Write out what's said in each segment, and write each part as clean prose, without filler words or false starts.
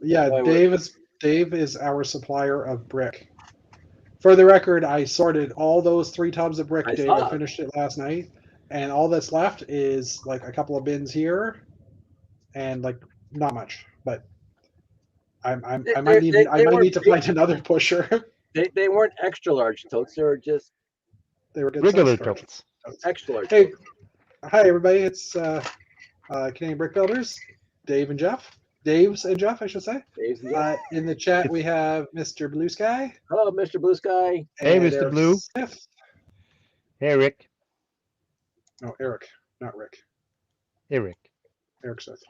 Yeah, Boy, Dave is our supplier of brick. For the record, I sorted all those 3 tubs of brick, I Dave. I saw. finished it last night, and all that's left is like a couple of bins here, and like not much. But I might need I They might weren't need to find another pusher. they weren't extra large totes. They were just They were good size Regular storage totes. totes. extra large Hey, totes. hi everybody! It's Canadian Brick Builders, Dave and Jeff. Dave's and Jeff, I should say. Dave's and Jeff. In the chat, we have Mr. Blue Sky Hello, Mr. Blue Sky. Hey, and Mr. Eric Blue. Smith. Hey, Rick. No, Eric, not Rick. Hey, Rick. Eric Smith.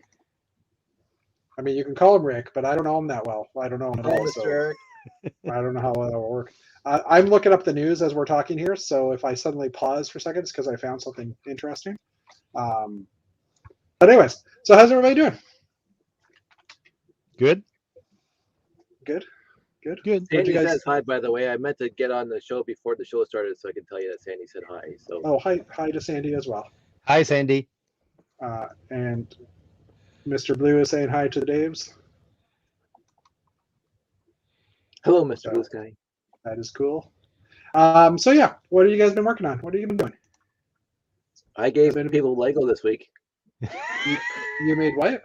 I mean, you can call him Rick, but I don't know him that well. I don't know him at Hello, all, Mr. so Eric. I don't know how that will work. I'm looking up the news as we're talking here, so if I suddenly pause for seconds because I found something interesting. But anyways, so how's everybody doing? Good? Good? Good. What'd Sandy you guys- says hi, by the way. I meant to get on the show before the show started so I can tell you that Sandy said hi. So Oh, hi to Sandy as well. Hi, Sandy. And Mr. Blue is saying hi to the Daves. hello, Mr. Blue Sky. That is cool. So yeah, what have you guys been working on? What have you been doing? I gave people Lego this week. You made what?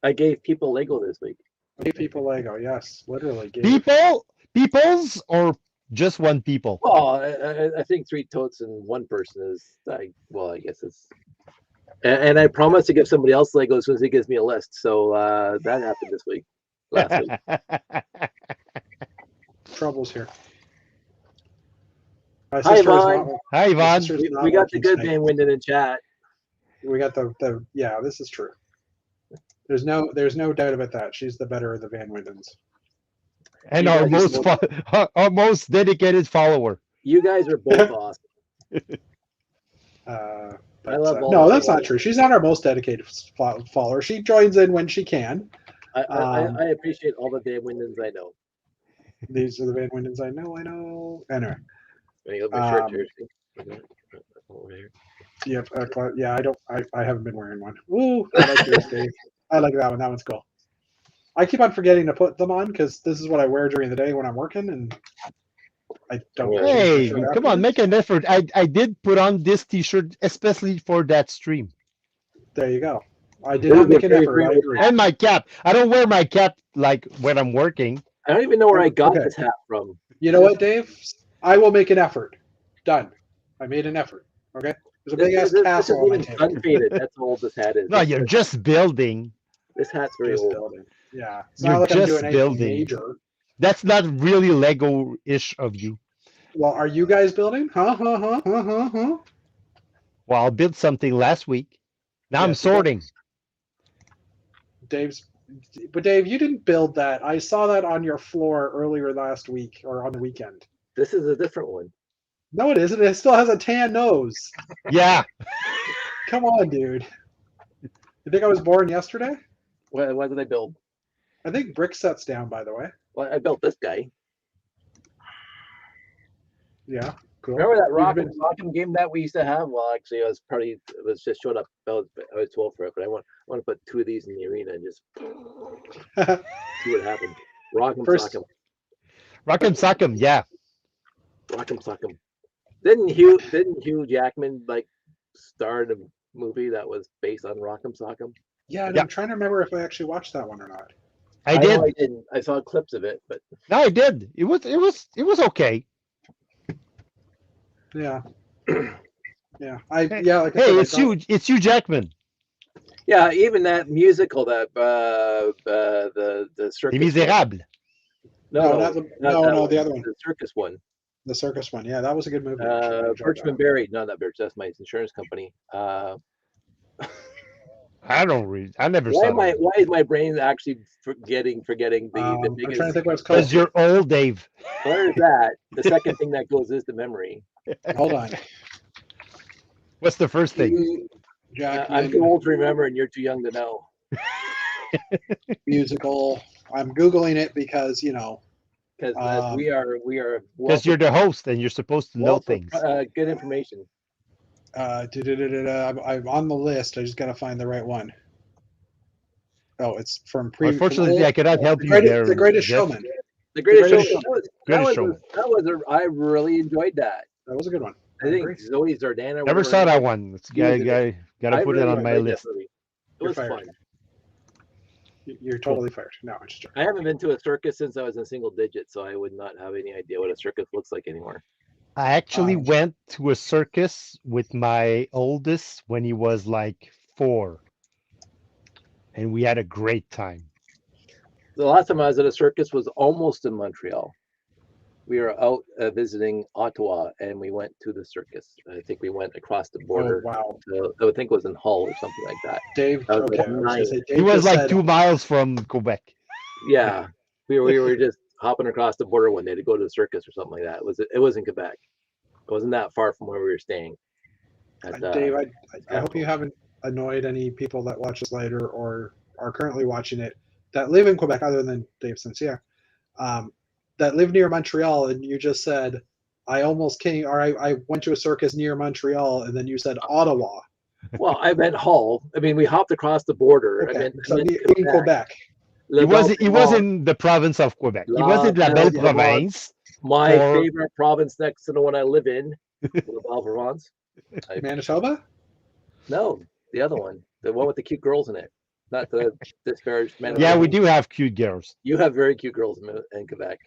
I gave people Lego this week. Gave people Lego. Yes, literally gave. Peoples or just one people? Well, I think 3 totes and 1 person is, I guess it's. And I promised to give somebody else Lego as soon as he gives me a list. So that happened this week. Last week. Troubles here. Hi, Yvonne. Hi, Yvonne. We got the good Van Winden in chat. We got the yeah. This is true. There's no doubt about that. She's the better of the Van Windens. And You our most dedicated follower. You guys are both awesome. But, I love all no, the that's not Van true. She's not our most dedicated follower. She joins in when she can. I appreciate all the Van Windens I know. These are the Van Windens I know. Anyway. Over here. Yep. Yeah, I haven't been wearing one. Ooh, I like yours, Dave. I like that one. That one's cool. I keep on forgetting to put them on because this is what I wear during the day when I'm working, and I don't. Hey, come on, make an effort. I did put on this T-shirt especially for that stream. There you go. I did not make an effort. I agree. And my cap. I don't wear my cap like when I'm working. I don't even know where I got this hat from. You know what, Dave? I will make an effort. Done. I made an effort. Okay. There's a big ass castle on my table. Unfaded. That's how old this hat is. No, you're just building. This hat's very Just old. building. Yeah. It's You're not like I'm just doing anything building. major. That's not really Lego-ish of you. Well, are you guys building? Huh? Well, I built something last week. Now I'm Yes, sorting. But Dave, you didn't build that. I saw that on your floor earlier last week or on the weekend. This is a different one. No, it isn't. It still has a tan nose. Yeah. Come on, dude. You think I was born yesterday? What did I build? I think brick sets down, by the way. Well, I built this guy. Yeah, cool. Remember that Rock'em game that we used to have? Well, actually, it was just showed up. I was 12 for it, but I want to put 2 of these in the arena and just see what happens. Rock'em Sock'em. Rock'em Sock'em, yeah. Rock'em Sock'em. Didn't Hugh Jackman start a movie that was based on Rock'em Sock'em? Yeah, and I'm trying to remember if I actually watched that one or not. I did. know I didn't. I saw clips of it, but No, I did. It was okay. Yeah. Yeah. It's Hugh Jackman. yeah, even that musical, that the circus. Les Misérables. No, the other one. The circus one. The circus one. Yeah, that was a good movie. Birchman Berry. No, not Birch. That's my insurance company. I never Why saw it. why is my brain actually forgetting the I'm biggest? trying to think what it's called. Because you're old, Dave. Where is that? The second thing that goes is the memory. Hold on. What's the first thing? I'm too old to remember, and you're too young to know. Musical. I'm Googling it because, Because we are. Because you're the host and you're supposed to know things. Good information. I'm on the list. I just got to find the right one. Oh, it's from pre. Unfortunately, I cannot help you greatest, there. the greatest Jeff. showman. The Greatest Greatest Showman. Greatest Showman. I really enjoyed that. That was a good one. I think agree. Zoe Zardana. Never whatever saw her that name is. one. It's You did gotta I put really it on my enjoyed that list. movie. It You're was fired. fun. You're totally fired. No, I'm just joking. I haven't been to a circus since I was in single digits, so I would not have any idea what a circus looks like anymore. I actually went to a circus with my oldest when he was like 4, and we had a great time. The last time I was at a circus was almost in Montreal. We were out visiting Ottawa, and we went to the circus. I think we went across the border. Oh, wow. I think it was in Hull or something like that. Dave, I was okay. like I was gonna 9. say, He Dave was just like said, 2 miles from Quebec. Yeah, we were just hopping across the border one day to go to the circus or something like that. It was in Quebec. It wasn't that far from where we were staying. Dave, I hope you haven't annoyed any people that watch this later or are currently watching it that live in Quebec, other than Dave Sincere, that live near Montreal, and you just said, I almost came, or I went to a circus near Montreal, and then you said Ottawa. Well, I meant Hull. I mean, we hopped across the border. Okay, I meant in Quebec. He was in the province of Quebec. He was in La Belle Province. My favorite province next to the one I live in, La Belle Province. Manitoba? No, the other one, the one with the cute girls in it. Not to disparage Manitoba. Yeah, we do have cute girls. You have very cute girls in Quebec.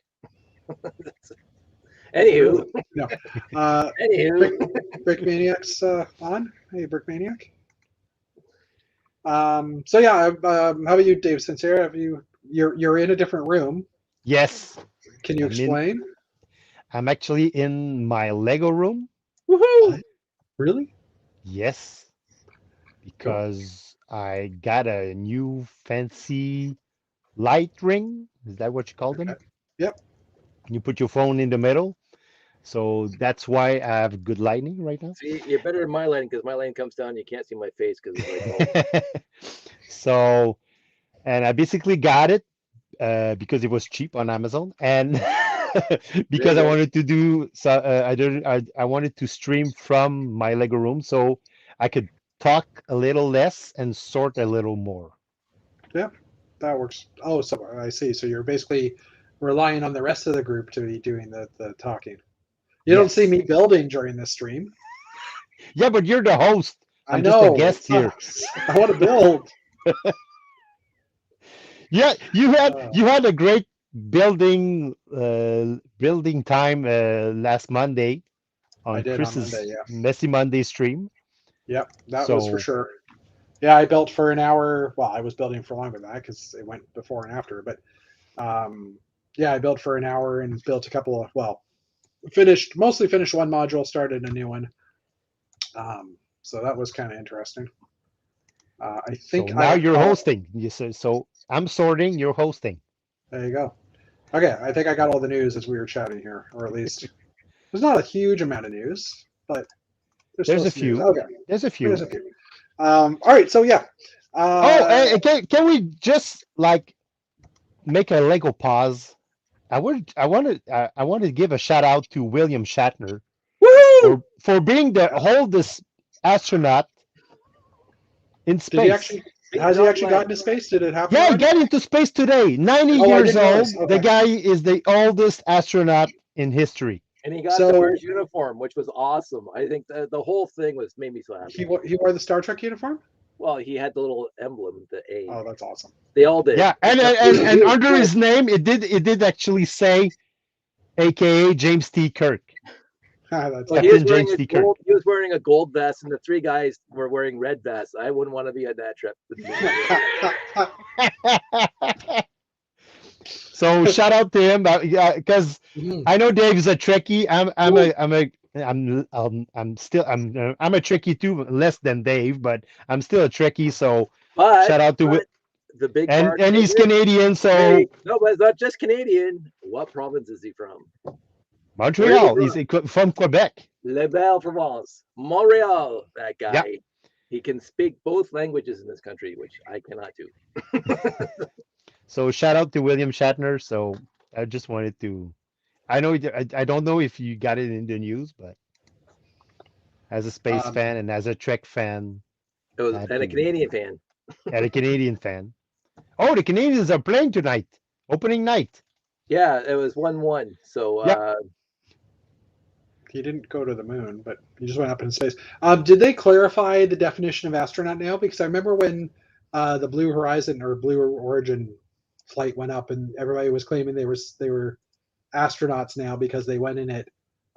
Anywho. No. Anywho. Brick Maniac's on. Hey, Brick Maniac. So yeah, how about you, Dave Sincere? You're in a different room. Yes. Can you explain? I'm actually in my Lego room. Woohoo! Really? Yes. Because I got a new fancy light ring. Is that what you call them? Yep. You put your phone in the middle. So that's why I have good lighting right now. See, you're better than my lighting because my lighting comes down. You can't see my face because it's like. So, and I basically got it because it was cheap on Amazon, and because I wanted to do so. I wanted to stream from my Lego room so I could talk a little less and sort a little more. Yeah, that works. Oh, so I see. So you're basically relying on the rest of the group to be doing the talking. You don't see me building during this stream. Yeah, but you're the host. I'm just a guest here. I want to build. Yeah, you had a great building time last Monday on Chris's Monday, yeah. Messy Monday stream. Yep, that was for sure. Yeah, I built for an hour. Well, I was building for longer than that because it went before and after. But yeah, I built for an hour and built a couple of mostly finished one module, started a new one. So that was kind of interesting. I think so now you're hosting. So I'm sorting. You're hosting. There you go. Okay, I think I got all the news as we were chatting here, or at least there's not a huge amount of news, but there's a few. Okay, there's a few. There's a few. All right, so yeah. Can we just like make a Lego pause? I want to give a shout out to William Shatner for being the oldest astronaut in space. Has he actually gotten to space? Did it happen? Yeah, he got into space today. 90 years old. Okay. The guy is the oldest astronaut in history. And he got to wear his uniform, which was awesome. I think the whole thing made me so happy. He wore the Star Trek uniform? Well, he had the little emblem, the A. Oh, that's awesome. They all did. Yeah, and under his name, it did actually say, AKA James T. Kirk. Captain James T. Kirk. He was wearing a gold vest, and the 3 guys were wearing red vests. I wouldn't want to be on that trip. So shout out to him, because I know Dave is a Trekkie. I'm a Trekkie too, less than Dave, but I'm still a Trekkie. So shout out to the big and he's Canadian. So no, but it's not just Canadian. What province is he from? Montreal. He's from Quebec. La Belle Province, Montreal. That guy. Yep. He can speak both languages in this country, which I cannot do. So shout out to William Shatner. So I just wanted to. I know I don't know if you got it in the news, but as a space fan and as a Trek fan, and a Canadian fan. And a Canadian fan. Oh, the Canadians are playing tonight. Opening night. Yeah, it was 1-1. So Yep. He didn't go to the moon, but he just went up in space. Did they clarify the definition of astronaut now? Because I remember when the Blue Horizon or Blue Origin flight went up, and everybody was claiming they were astronauts now because they went in it.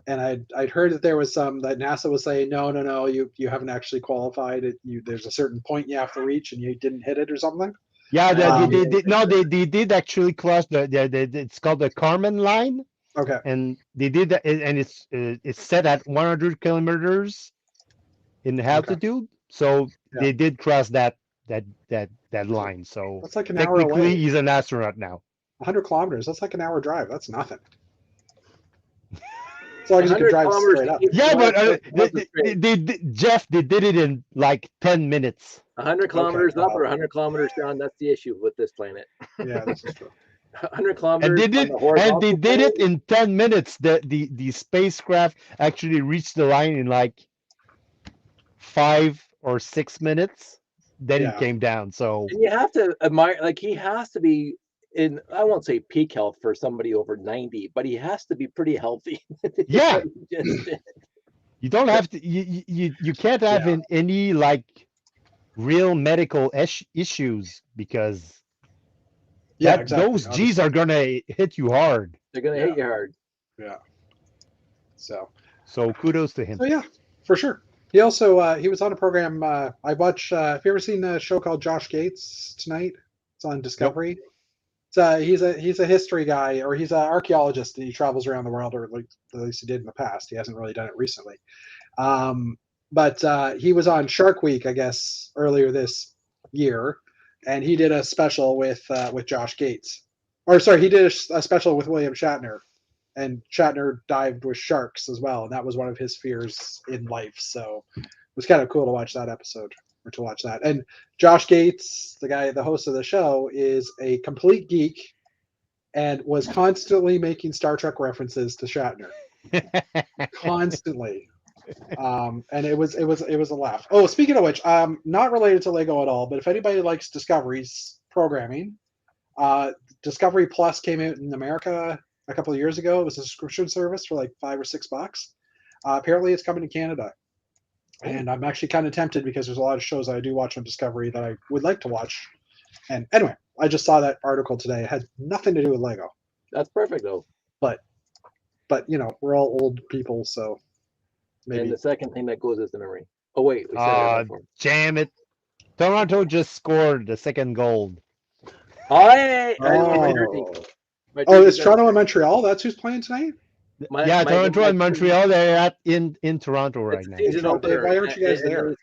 And I'd heard that there was some that NASA was saying, no, you haven't actually qualified. There's a certain point you have to reach, and you didn't hit it or something. Yeah, Um, they did. No, they did actually cross it's called the Kármán line, Okay. and they did that, and it's set at 100 kilometers in altitude. So Yeah. they did cross that line. So That's like an hour technically, away. he's an astronaut now. 100 kilometers. That's like an hour drive. That's nothing. As long as you can 100 drive kilometers straight up. to keep Yeah, but Jeff, they did it in like 10 minutes. 100 kilometers up wow. or 100 kilometers down. That's the issue with this planet. Yeah, this is true. 100 kilometers. And they did it in 10 minutes. The spacecraft actually reached the line in like 5 or 6 minutes. Then Yeah. it came down. So And you have to admire, like, he has to be in, I won't say peak health for somebody over 90, but he has to be pretty healthy. Yeah. Just, you don't have to. You can't have Yeah. any like real medical issues because Yeah, exactly. those G's are gonna hit you hard. they're going to hit you hard. Yeah. So kudos to him. yeah, for sure. He also he was on a program. I watch. Have you ever seen a show called Josh Gates Tonight? It's on Discovery. He's a history guy, or he's an archaeologist, and he travels around the world, or like at least he did in the past. He hasn't really done it recently. But he was on Shark Week, I guess, earlier this year, and he did a special with Josh Gates. Or sorry, he did a special with William Shatner, and Shatner dived with sharks as well, and that was one of his fears in life. So it was kind of cool to watch that episode, or to watch that. And Josh Gates, the host of the show, is a complete geek and was constantly making Star Trek references to Shatner. Constantly. And it was a laugh. Oh, speaking of which, not related to Lego at all, but if anybody likes Discovery's programming, Discovery Plus came out in America a couple of years ago. It was a subscription service for like $5 or $6. Apparently it's coming to Canada. And I'm actually kind of tempted because there's a lot of shows that I do watch on Discovery that I would like to watch. And anyway, I just saw that article today. It had nothing to do with Lego. That's perfect, though. But you know, we're all old people, so maybe. And the second thing that goes is the memory. Oh, wait. We said that before. Damn it. Toronto just scored the second goal. My It's Toronto and Montreal? That's who's playing tonight? Toronto and Montreal, they're in Toronto right now. Season opener. Why aren't you guys there?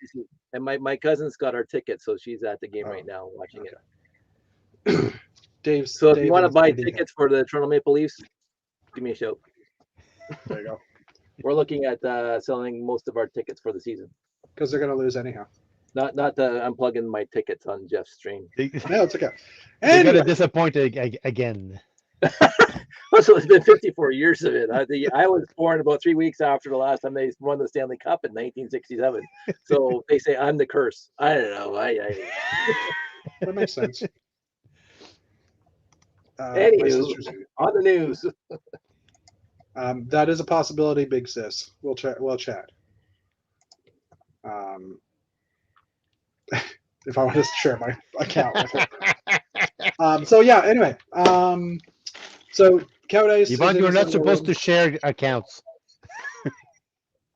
And my cousin's got our ticket, so she's at the game right now watching it. Dave's. So if you want to buy tickets for the Toronto Maple Leafs, give me a shout. There you go. We're looking at selling most of our tickets for the season. Because they're going to lose anyhow. Not I'm plugging my tickets on Jeff's stream. No, it's okay. They're going to disappoint again. So it's been 54 years of it. I was born about 3 weeks after the last time they won the Stanley Cup in 1967. So they say I'm the curse. I don't know. That makes sense. Anywho, on the news. That is a possibility, Big Sis. We'll chat. If I want to share my account with her. So yeah. Anyway. So Cowdice. Yvonne, you're not supposed to share accounts.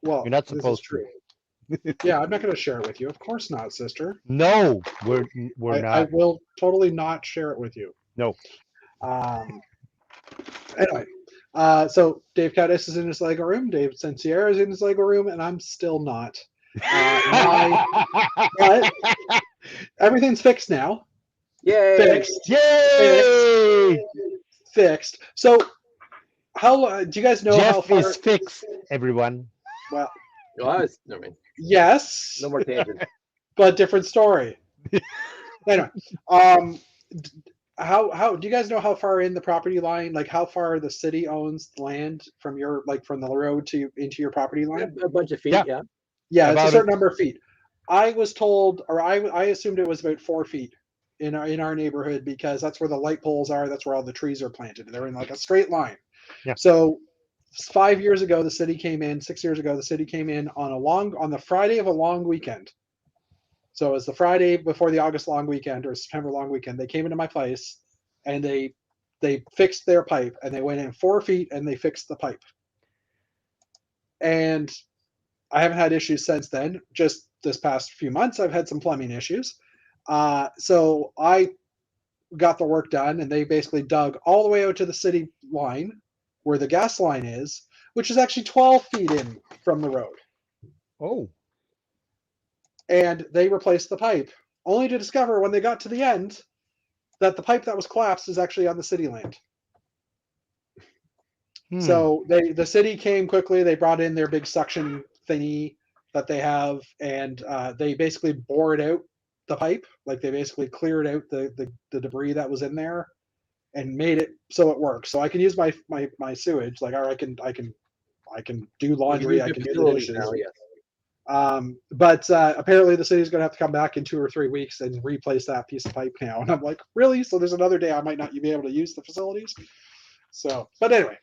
Well, you're not supposed to. Yeah, I'm not going to share it with you. Of course not, sister. No, we're not. I will totally not share it with you. No. Anyway, so Dave Cowdice is in his Lego room. Dave Sensier is in his Lego room, and I'm still not. But everything's fixed now. Yay! Fixed. Yay! Fixed. So, how do you guys know Jeff how far? is fixed, everyone. Well, yes. No more tangents. But different story. Anyway, how do you guys know how far in the property line, like how far the city owns land from your, like from the road to into your property line? A bunch of feet, yeah. Yeah, it's a certain number of feet. I was told, or I assumed it was about 4 feet in our neighborhood because that's where the light poles are. That's where all the trees are planted. They're in like a straight line. Yeah. So 5 years ago, the city came in. 6 years ago, the city came in on the Friday of a long weekend. So it was the Friday before the August long weekend or September long weekend. They came into my place and they fixed their pipe, and they went in 4 feet and they fixed the pipe. And I haven't had issues since then. Just this past few months, I've had some plumbing issues. So I got the work done, and they basically dug all the way out to the city line where the gas line is, which is actually 12 feet in from the road. Oh. And they replaced the pipe, only to discover when they got to the end that the pipe that was collapsed is actually on the city land. So the city came quickly. They brought in their big suction thingy that they have, and they basically bored out the pipe. Like they basically cleared out the debris that was in there and made it so it works. So I can use my sewage, like, or I can do laundry, I can do the dishes. Now, yes. But apparently the city's going to have to come back in 2 or 3 weeks and replace that piece of pipe now. And I'm like, really? So there's another day I might not be able to use the facilities. So, but anyway.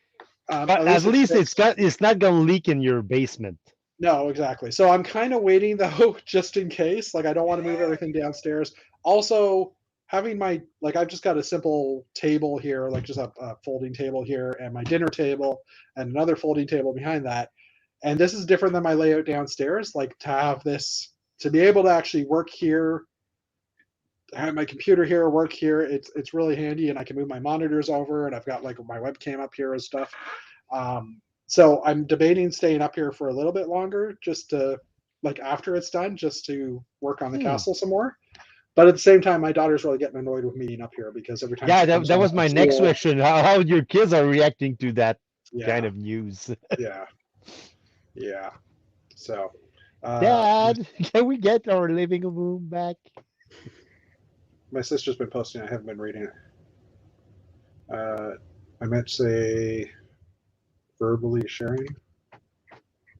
But at least it's not going to leak in your basement. No, exactly. So I'm kind of waiting though, just in case. Like I don't want to move everything downstairs. Also, having I've just got a simple table here, like just a folding table here, and my dinner table, and another folding table behind that. And this is different than my layout downstairs. Like to have this, to be able to actually work here, have my computer here, work here, it's really handy, and I can move my monitors over, and I've got like my webcam up here and stuff. So I'm debating staying up here for a little bit longer, just to, like, after it's done, just to work on the castle some more. But at the same time, my daughter's really getting annoyed with me being up here because every time. Yeah, that was my next question. How your kids are reacting to that kind of news? Yeah. So. Dad, can we get our living room back? My sister's been posting. I haven't been reading it. I meant to say verbally sharing,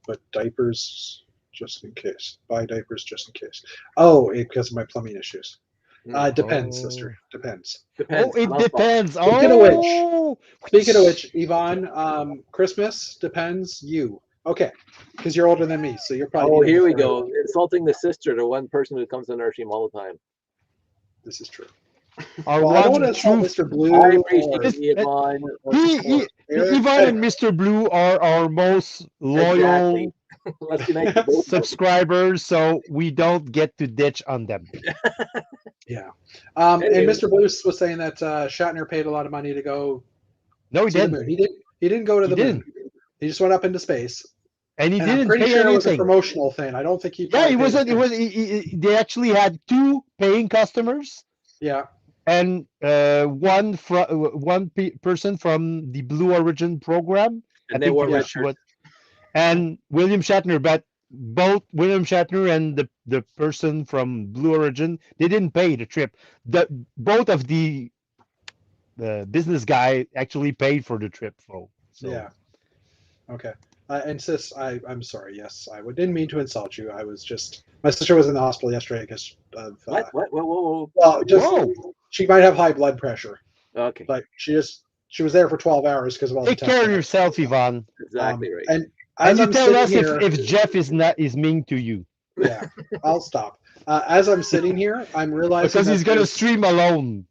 but diapers just in case. Buy diapers just in case. Oh, because of my plumbing issues. Depends, sister. Depends. Oh, it depends. Speaking of which, Yvonne, Christmas depends you. Okay, because you're older than me, so you're probably. Oh, here we go. Insulting the sister to one person who comes to nurse him all the time. This is true. I don't want to insult Mr. Blue. I appreciate Yvonne. Yvonne and Mr. Blue are our most loyal subscribers, so we don't get to ditch on them. Yeah. And Mr. Blue was saying that Shatner paid a lot of money to go. No, he didn't. The moon. He didn't go to the moon. He just went up into space. And he didn't I'm pretty pay sure anything. It was a promotional thing. I don't think he. Yeah, it wasn't. It was. They actually had 2 paying customers. Yeah. And one person from the Blue Origin program. And they were and William Shatner, but both William Shatner and the person from Blue Origin, they didn't pay the trip. Both of the business guy actually paid for the trip. So. Yeah. Okay. And sis, I'm sorry. Yes, I didn't mean to insult you. I was just, my sister was in the hospital yesterday because of what? Whoa. Well, she might have high blood pressure. Okay. Like she was there for 12 hours because of all the testing. Take care of yourself, Yvonne. Exactly right. And you tell us if Jeff is mean to you. Yeah, I'll stop. As I'm sitting here, I'm realizing because he's gonna stream alone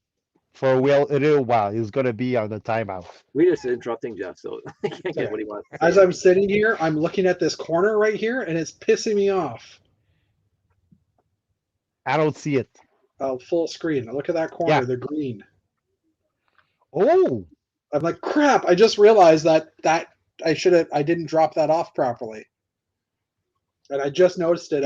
for a little while. He's gonna be on the timeout. We're just interrupting Jeff, so he can't get what he wants. As I'm sitting here, I'm looking at this corner right here, and it's pissing me off. I don't see it. Full screen. Look at that corner. The green. Oh. I'm like, crap. I just realized that I didn't drop that off properly. And I just noticed it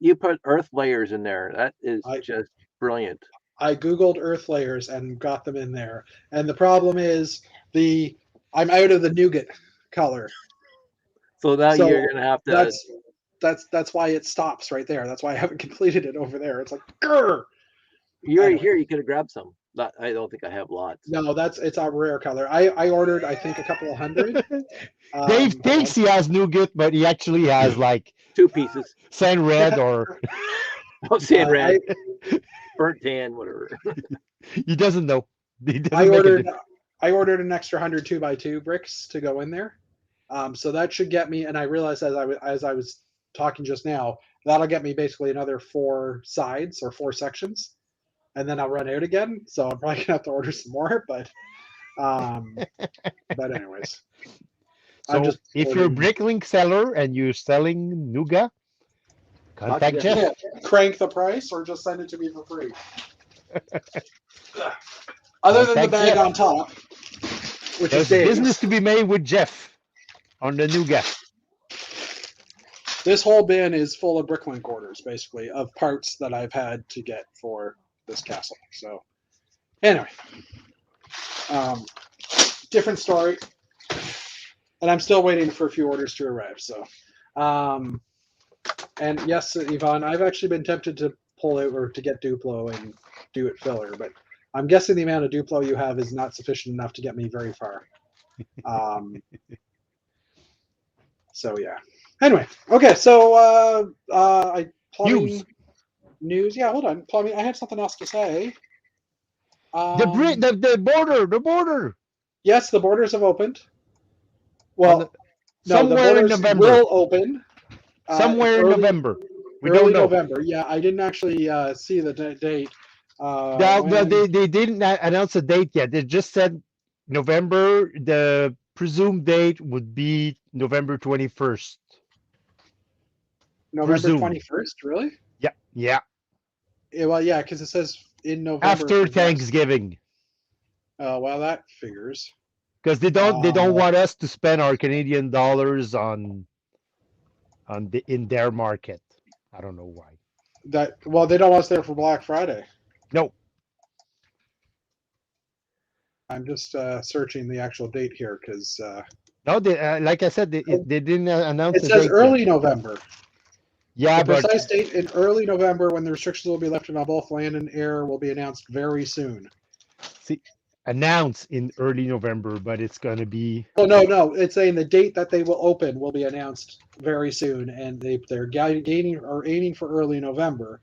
you put earth layers in there. That is just brilliant. I Googled earth layers and got them in there. And the problem is I'm out of the nougat color. So now you're gonna have to that's why it stops right there. That's why I haven't completed it over there. It's like, grr. You're here, you could have grabbed some. I don't think I have lots. No, it's a rare color. I ordered, I think, a couple of hundred. Dave thinks he has nougat, but he actually has like 2 pieces. Sand red or I'm saying red, I, burnt tan, whatever. He doesn't know. He doesn't I make a ordered difference. I ordered an extra 100 2x2 bricks to go in there. So that should get me, and I realized as I was talking just now, that'll get me basically another 4 sides or 4 sections, and then I'll run out again. So I'm probably gonna have to order some more. Um, but anyways, I'm So just if you're a ordering. Bricklink seller and you're selling Nougat, contact Jeff. Jeff. Yeah, crank the price or just send it to me for free. Other than the Contact bag Jeff. on top, which There's is business Dave's. to be made with Jeff on the Nougat. This whole bin is full of Bricklink orders, basically, of parts that I've had to get for this castle. So, anyway, different story. And I'm still waiting for a few orders to arrive. So, and yes, Yvonne, I've actually been tempted to pull out or to get Duplo and do it filler, but I'm guessing the amount of Duplo you have is not sufficient enough to get me very far. So yeah. Anyway, okay. So plumbing news. Yeah, hold on. Plumbing. I had something else to say. The border. Yes, the borders have opened. Well, no, the somewhere in borders November. will open. Somewhere in November. We early don't know. November. Yeah, I didn't actually see the date. Well, they didn't announce a date yet. They just said November. The presumed date would be November 21st. November 21st, really? Yeah, yeah. Well, yeah, because it says in November. After Thanksgiving. Oh, well, that figures. Because they don't want us to spend our Canadian dollars in their market. I don't know why. Well, they don't want us there for Black Friday. No. I'm just searching the actual date here because. No, like I said, they didn't announce. It says early November. Yeah, the precise date in early November when the restrictions will be lifted on both land and air will be announced very soon. See, announced in early November, but it's going to be. Oh no! It's saying the date that they will open will be announced very soon, and they're aiming for early November.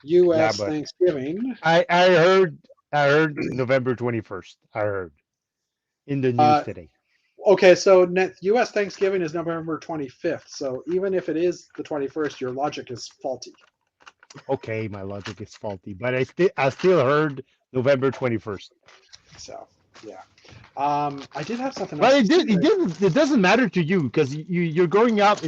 U.S. Thanksgiving. I heard November 21st. I heard in the news today. Okay, so U.S. Thanksgiving is November 25th. So even if it is the 21st, your logic is faulty. Okay, my logic is faulty, but I still heard November 21st. So yeah, I did have something. But it doesn't matter to you because you're going out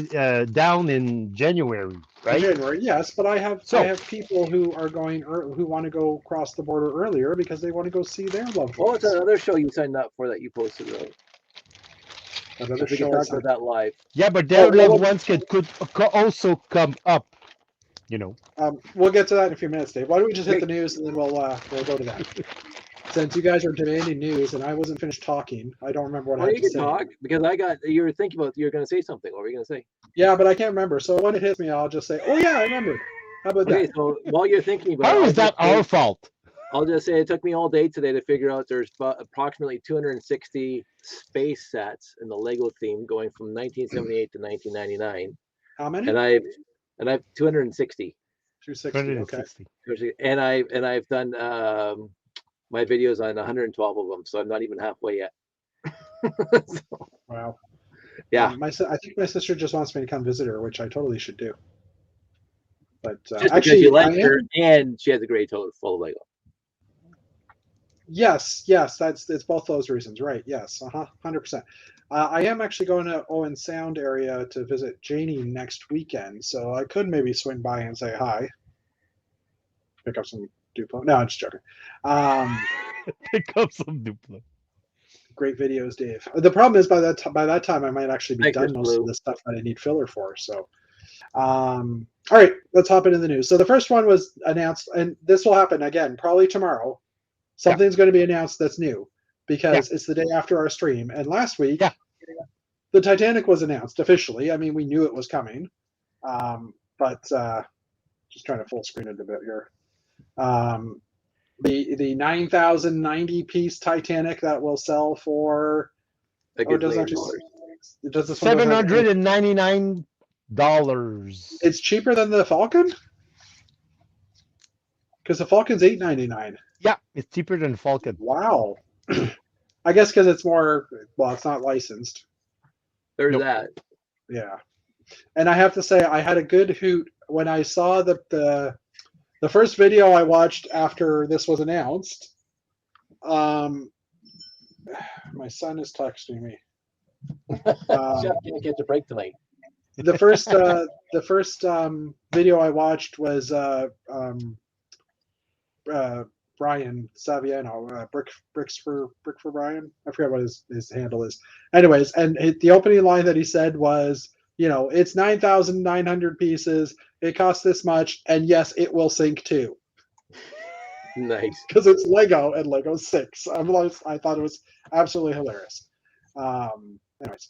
down in January, right? January, yes, but I have people who are going who want to go across the border earlier because they want to go see their loved ones. Oh, it's another show you signed up for that you posted. Really. Another we can talk about that live. Yeah, but their loved ones could also come up. You know. We'll get to that in a few minutes, Dave. Why don't we just hit the news and then we'll go to that. Since you guys are demanding news and I wasn't finished talking, I don't remember what I had to say. Talk because you were thinking about you're going to say something. What were you going to say? Yeah, but I can't remember. So when it hits me, I'll just say, "Oh yeah, I remember." How about that? So while you're thinking about how is that our fault? I'll just say it took me all day today to figure out there's approximately 260 space sets in the Lego theme going from 1978 to 1999. How many? And I've 260. 260. Okay. And I've done my videos on 112 of them, so I'm not even halfway yet. So, wow. Yeah. I think my sister just wants me to come visit her, which I totally should do. But actually, you like her, and she has a great tote full of Lego. Yes, it's both those reasons, right? Yes, 100%. I am actually going to Owen Sound area to visit Janie next weekend, so I could maybe swing by and say hi. Pick up some Duplo. No, I'm just joking. Pick up some Duplo. Great videos, Dave. The problem is by that time I might actually be done most of the stuff that I need filler for. So, all right, let's hop into the news. So the first one was announced, and this will happen again probably tomorrow. Something's going to be announced that's new because it's the day after our stream. And last week, the Titanic was announced officially. I mean, we knew it was coming, but just trying to full screen it a bit here. The 9,090 piece Titanic that will sell for $799. It's cheaper than the Falcon? Because the Falcon's $8.99. Yeah, it's cheaper than Falcon. Wow. I guess because it's more, well, it's not licensed. There's Nope. that. Yeah. And I have to say, I had a good hoot when I saw the first video I watched after this was announced. My son is texting me. Jeff can't catch a break tonight. The first video I watched was Brian Saviano, Bricks for Brian. I forget what his handle is. Anyways, and the opening line that he said was, it's 9,900 pieces. It costs this much, and yes, it will sink too. Nice. Because it's Lego and Lego 6. I thought it was absolutely hilarious. Anyways.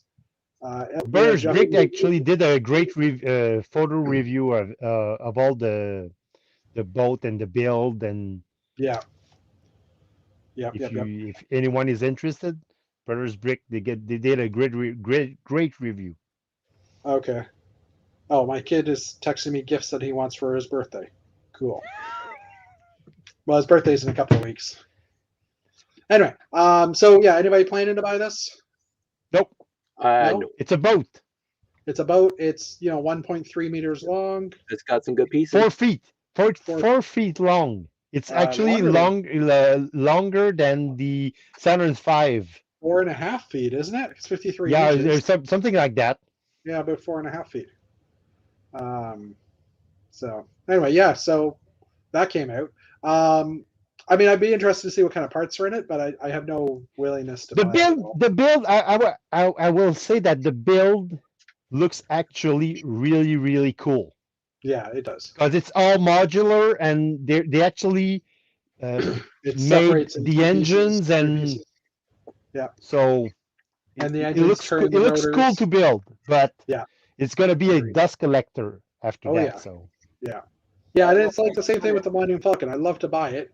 Burrs Brick actually did a great photo review of all the boat and the build, and yeah. If anyone is interested, Burrs Brick they did a great review. Okay. Oh, my kid is texting me gifts that he wants for his birthday. Cool. Well, his birthday's in a couple of weeks. Anyway, so yeah, anybody planning to buy this? Nope. No? No. It's a boat. It's a boat. It's 1.3 meters long. It's got some good pieces. 4 feet. 4 feet long. It's actually longer than the Saturn 5. 4.5 feet, isn't it? It's 53 Yeah, inches. there's something like that. Yeah, about 4.5 feet. So anyway, yeah, so that came out. I mean, I'd be interested to see what kind of parts are in it, but I have no willingness to. The build. I will say that the build looks actually really, really cool. Yeah, it does. Because it's all modular, and they actually It made separates into the engines, and yeah. So and the it engines looks turn the it looks rotors. cool to build, but yeah, it's gonna be a dust collector after that. Yeah. So yeah, and it's like the same thing with the Millennium Falcon. I'd love to buy it.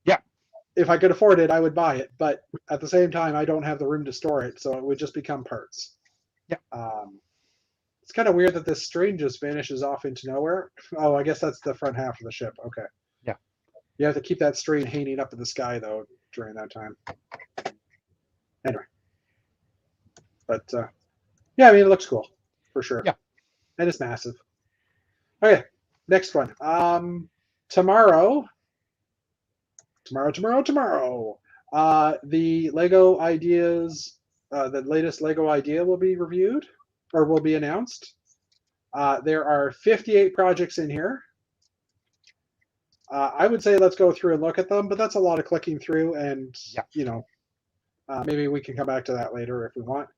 Yeah. If I could afford it, I would buy it, but at the same time, I don't have the room to store it, so it would just become parts. Yeah. It's kind of weird that this string just vanishes off into nowhere. Oh, I guess that's the front half of the ship. Okay. Yeah. You have to keep that string hanging up in the sky, though, during that time. Anyway. But, yeah, I mean, it looks cool, for sure. Yeah. And it's massive. Okay, next one. Tomorrow, the Lego ideas, the latest Lego idea will be reviewed, or will be announced. There are 58 projects in here. I would say let's go through and look at them, but that's a lot of clicking through, and maybe we can come back to that later if we want.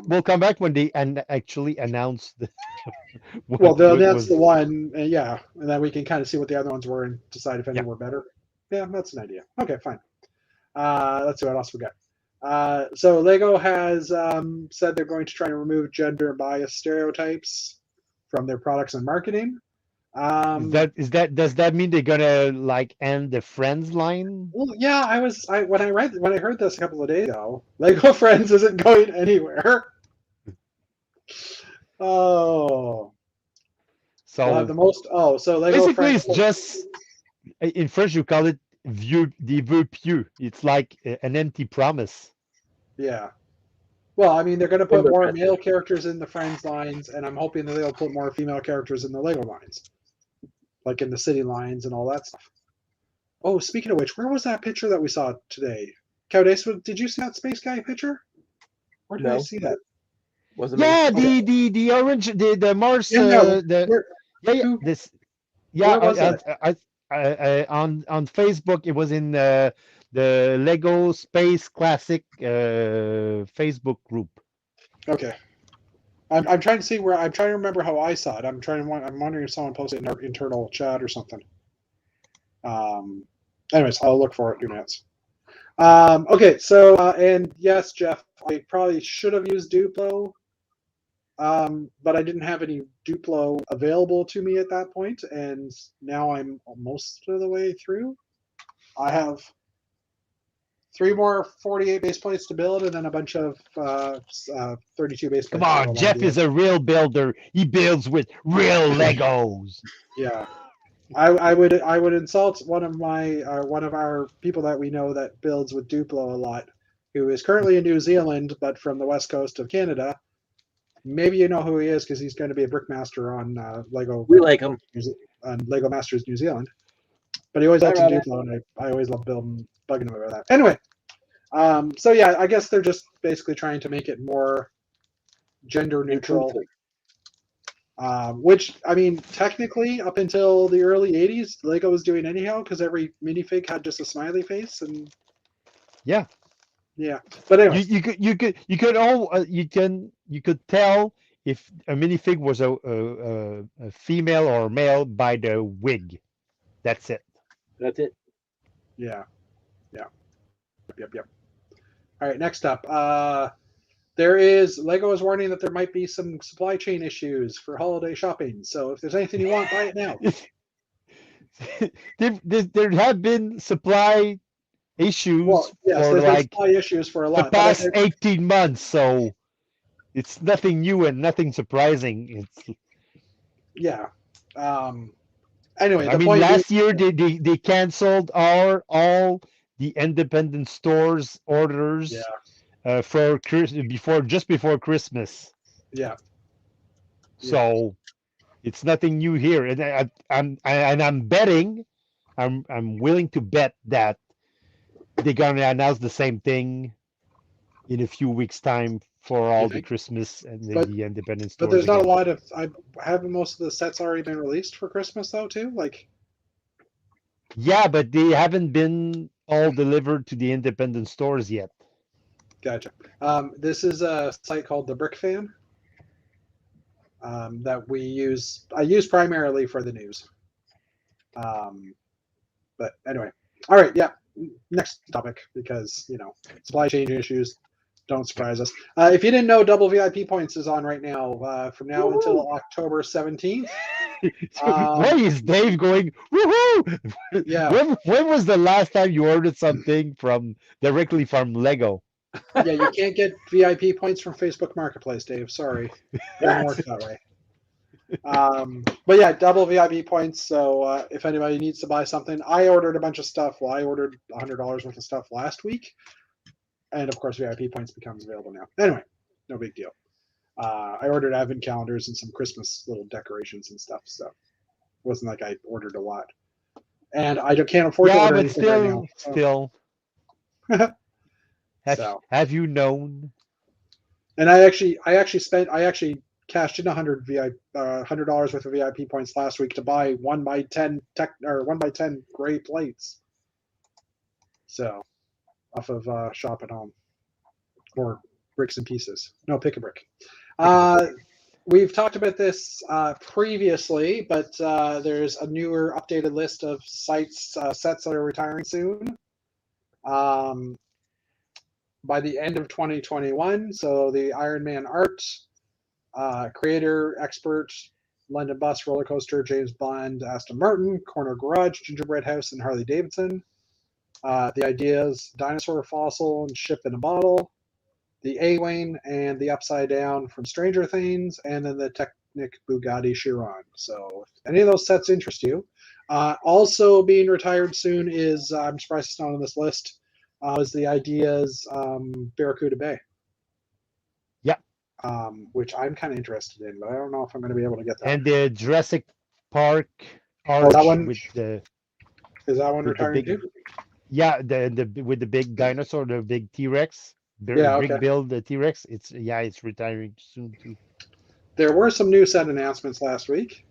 We'll come back when they actually announce the. Well, they'll announce the one, and then we can kind of see what the other ones were and decide if any were better. Yeah, that's an idea. Okay, fine. Let's see what else we got. So Lego has said they're going to try and remove gender bias stereotypes from their products and marketing. Does that mean they're gonna end the Friends line? Well, yeah, when I heard this a couple of days ago, Lego Friends isn't going anywhere. Oh. So we'll have the most. Oh, so Lego basically Friends, it's just in French you call it des vœux pieux. It's like an empty promise. Yeah. Well, I mean, they're going to put more male characters in the Friends lines, and I'm hoping that they'll put more female characters in the Lego lines, like in the city lines and all that stuff. Oh, speaking of which, where was that picture that we saw today? Cowdace, did you see that Space Guy picture? Where did I see that? Wasn't the orange, the Mars, on Facebook it was in the Lego Space Classic Facebook group. Okay. I'm trying to see where. I'm trying to remember how I saw it. I'm wondering if someone posted in our internal chat or something. Anyways, I'll look for it in 2 minutes. Okay, so and yes, Jeff, I probably should have used Duplo, but I didn't have any Duplo available to me at that point, and now I'm most of the way through. I have 3 more 48 base plates to build, and then a bunch of 32 base plates. Come on, Jeff is a real builder. He builds with real Legos. Yeah. I would insult one of our people that we know that builds with Duplo a lot, who is currently in New Zealand but from the west coast of Canada. Maybe you know who he is because he's going to be a brickmaster on Lego. We like him. On Lego Masters New Zealand, but he always Hi, likes to Robbie. Duplo, and I always love bugging him about that. Anyway, so yeah, I guess they're just basically trying to make it more gender neutral. Inclusive. Which, I mean, technically, up until the early '80s, Lego was doing anyhow because every minifig had just a smiley face, and Yeah. yeah. But anyway, You could tell if a minifig was a female or a male by the wig. That's it. That's it. yeah, yep. All right, next up, Lego is warning that there might be some supply chain issues for holiday shopping. So if there's anything you want, buy it now. There have been supply issues Well, yes, for there's been like supply issues for a the lot. past 18 months, so it's nothing new and nothing surprising. It's Yeah. Anyway, I the mean, point last is, year they canceled all the independent stores orders for just before Christmas. yeah. So it's nothing new here, and I'm betting, I'm willing to bet that they're gonna announce the same thing in a few weeks' time for all the think? Christmas and But- the independent stores. But there's not a again. lot of. Haven't most of the sets already been released for Christmas though too? Like, Yeah, but they haven't been all delivered to the independent stores yet. gotcha. This is a site called the Brick Fan that I use primarily for the news. But anyway, all right, yeah. Next topic, because supply chain issues don't surprise us. If you didn't know, double VIP points is on right now from now until October 17th. Why is Dave going? Woohoo! Yeah. When was the last time you ordered something directly from Lego? Yeah, you can't get VIP points from Facebook Marketplace, Dave. Sorry, it doesn't work that way. But yeah, double VIP points. So if anybody needs to buy something, I ordered a bunch of stuff. Well, I ordered $100 worth of stuff last week, and of course, VIP points becomes available now. Anyway, no big deal. I ordered advent calendars and some Christmas little decorations and stuff. So it wasn't like I ordered a lot, and I can't afford to Yeah, order but anything right now. still. So. Have you known? And I actually cashed in $100 worth of VIP points last week to buy 1x10 1x10 gray plates. So off of Shop at Home or Bricks and Pieces. No, Pick a Brick. We've talked about this previously, but there's a newer updated list of sets that are retiring soon. By the end of 2021, so the Iron Man art, creator, expert, London Bus, Roller Coaster, James Bond, Aston Martin, Corner Garage, Gingerbread House, and Harley Davidson. The ideas, Dinosaur Fossil and Ship in a Bottle, the A-Wing and the Upside Down from Stranger Things, and then the Technic Bugatti Chiron. So if any of those sets interest you. Also being retired soon is, I'm surprised it's not on this list, is the ideas Barracuda Bay. Yeah. Which I'm kind of interested in, but I don't know if I'm going to be able to get that. And the Jurassic Park arch that one? with the Is that one with the retiring big, too? yeah, with the big dinosaur, the big T-Rex, Yeah, okay. Brick build the T-Rex. It's retiring soon too. There were some new set announcements last week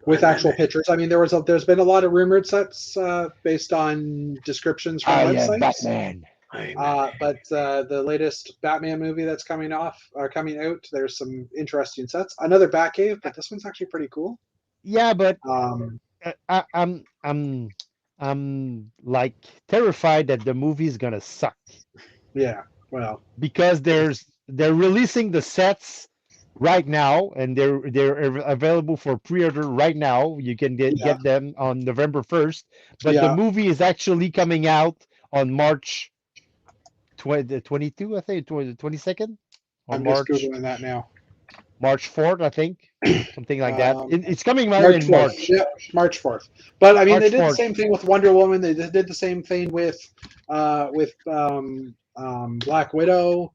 with actual pictures. I mean, there's been a lot of rumored sets based on descriptions from websites. Batman. But the latest Batman movie that's coming out, there's some interesting sets. Another Batcave, but this one's actually pretty cool. Yeah, but I'm like terrified that the movie's gonna suck. Yeah, well, because they're releasing the sets right now, and they're available for pre-order right now. You can get them on November 1st, but the movie is actually coming out on March 22, I think, 22nd. I'm just Googling that now. March 4th, I think, something like that. It's coming out March in 4th. March. Yeah, March 4th. But I mean, they March did the 4th. same thing with Wonder Woman. They did the same thing with Black Widow.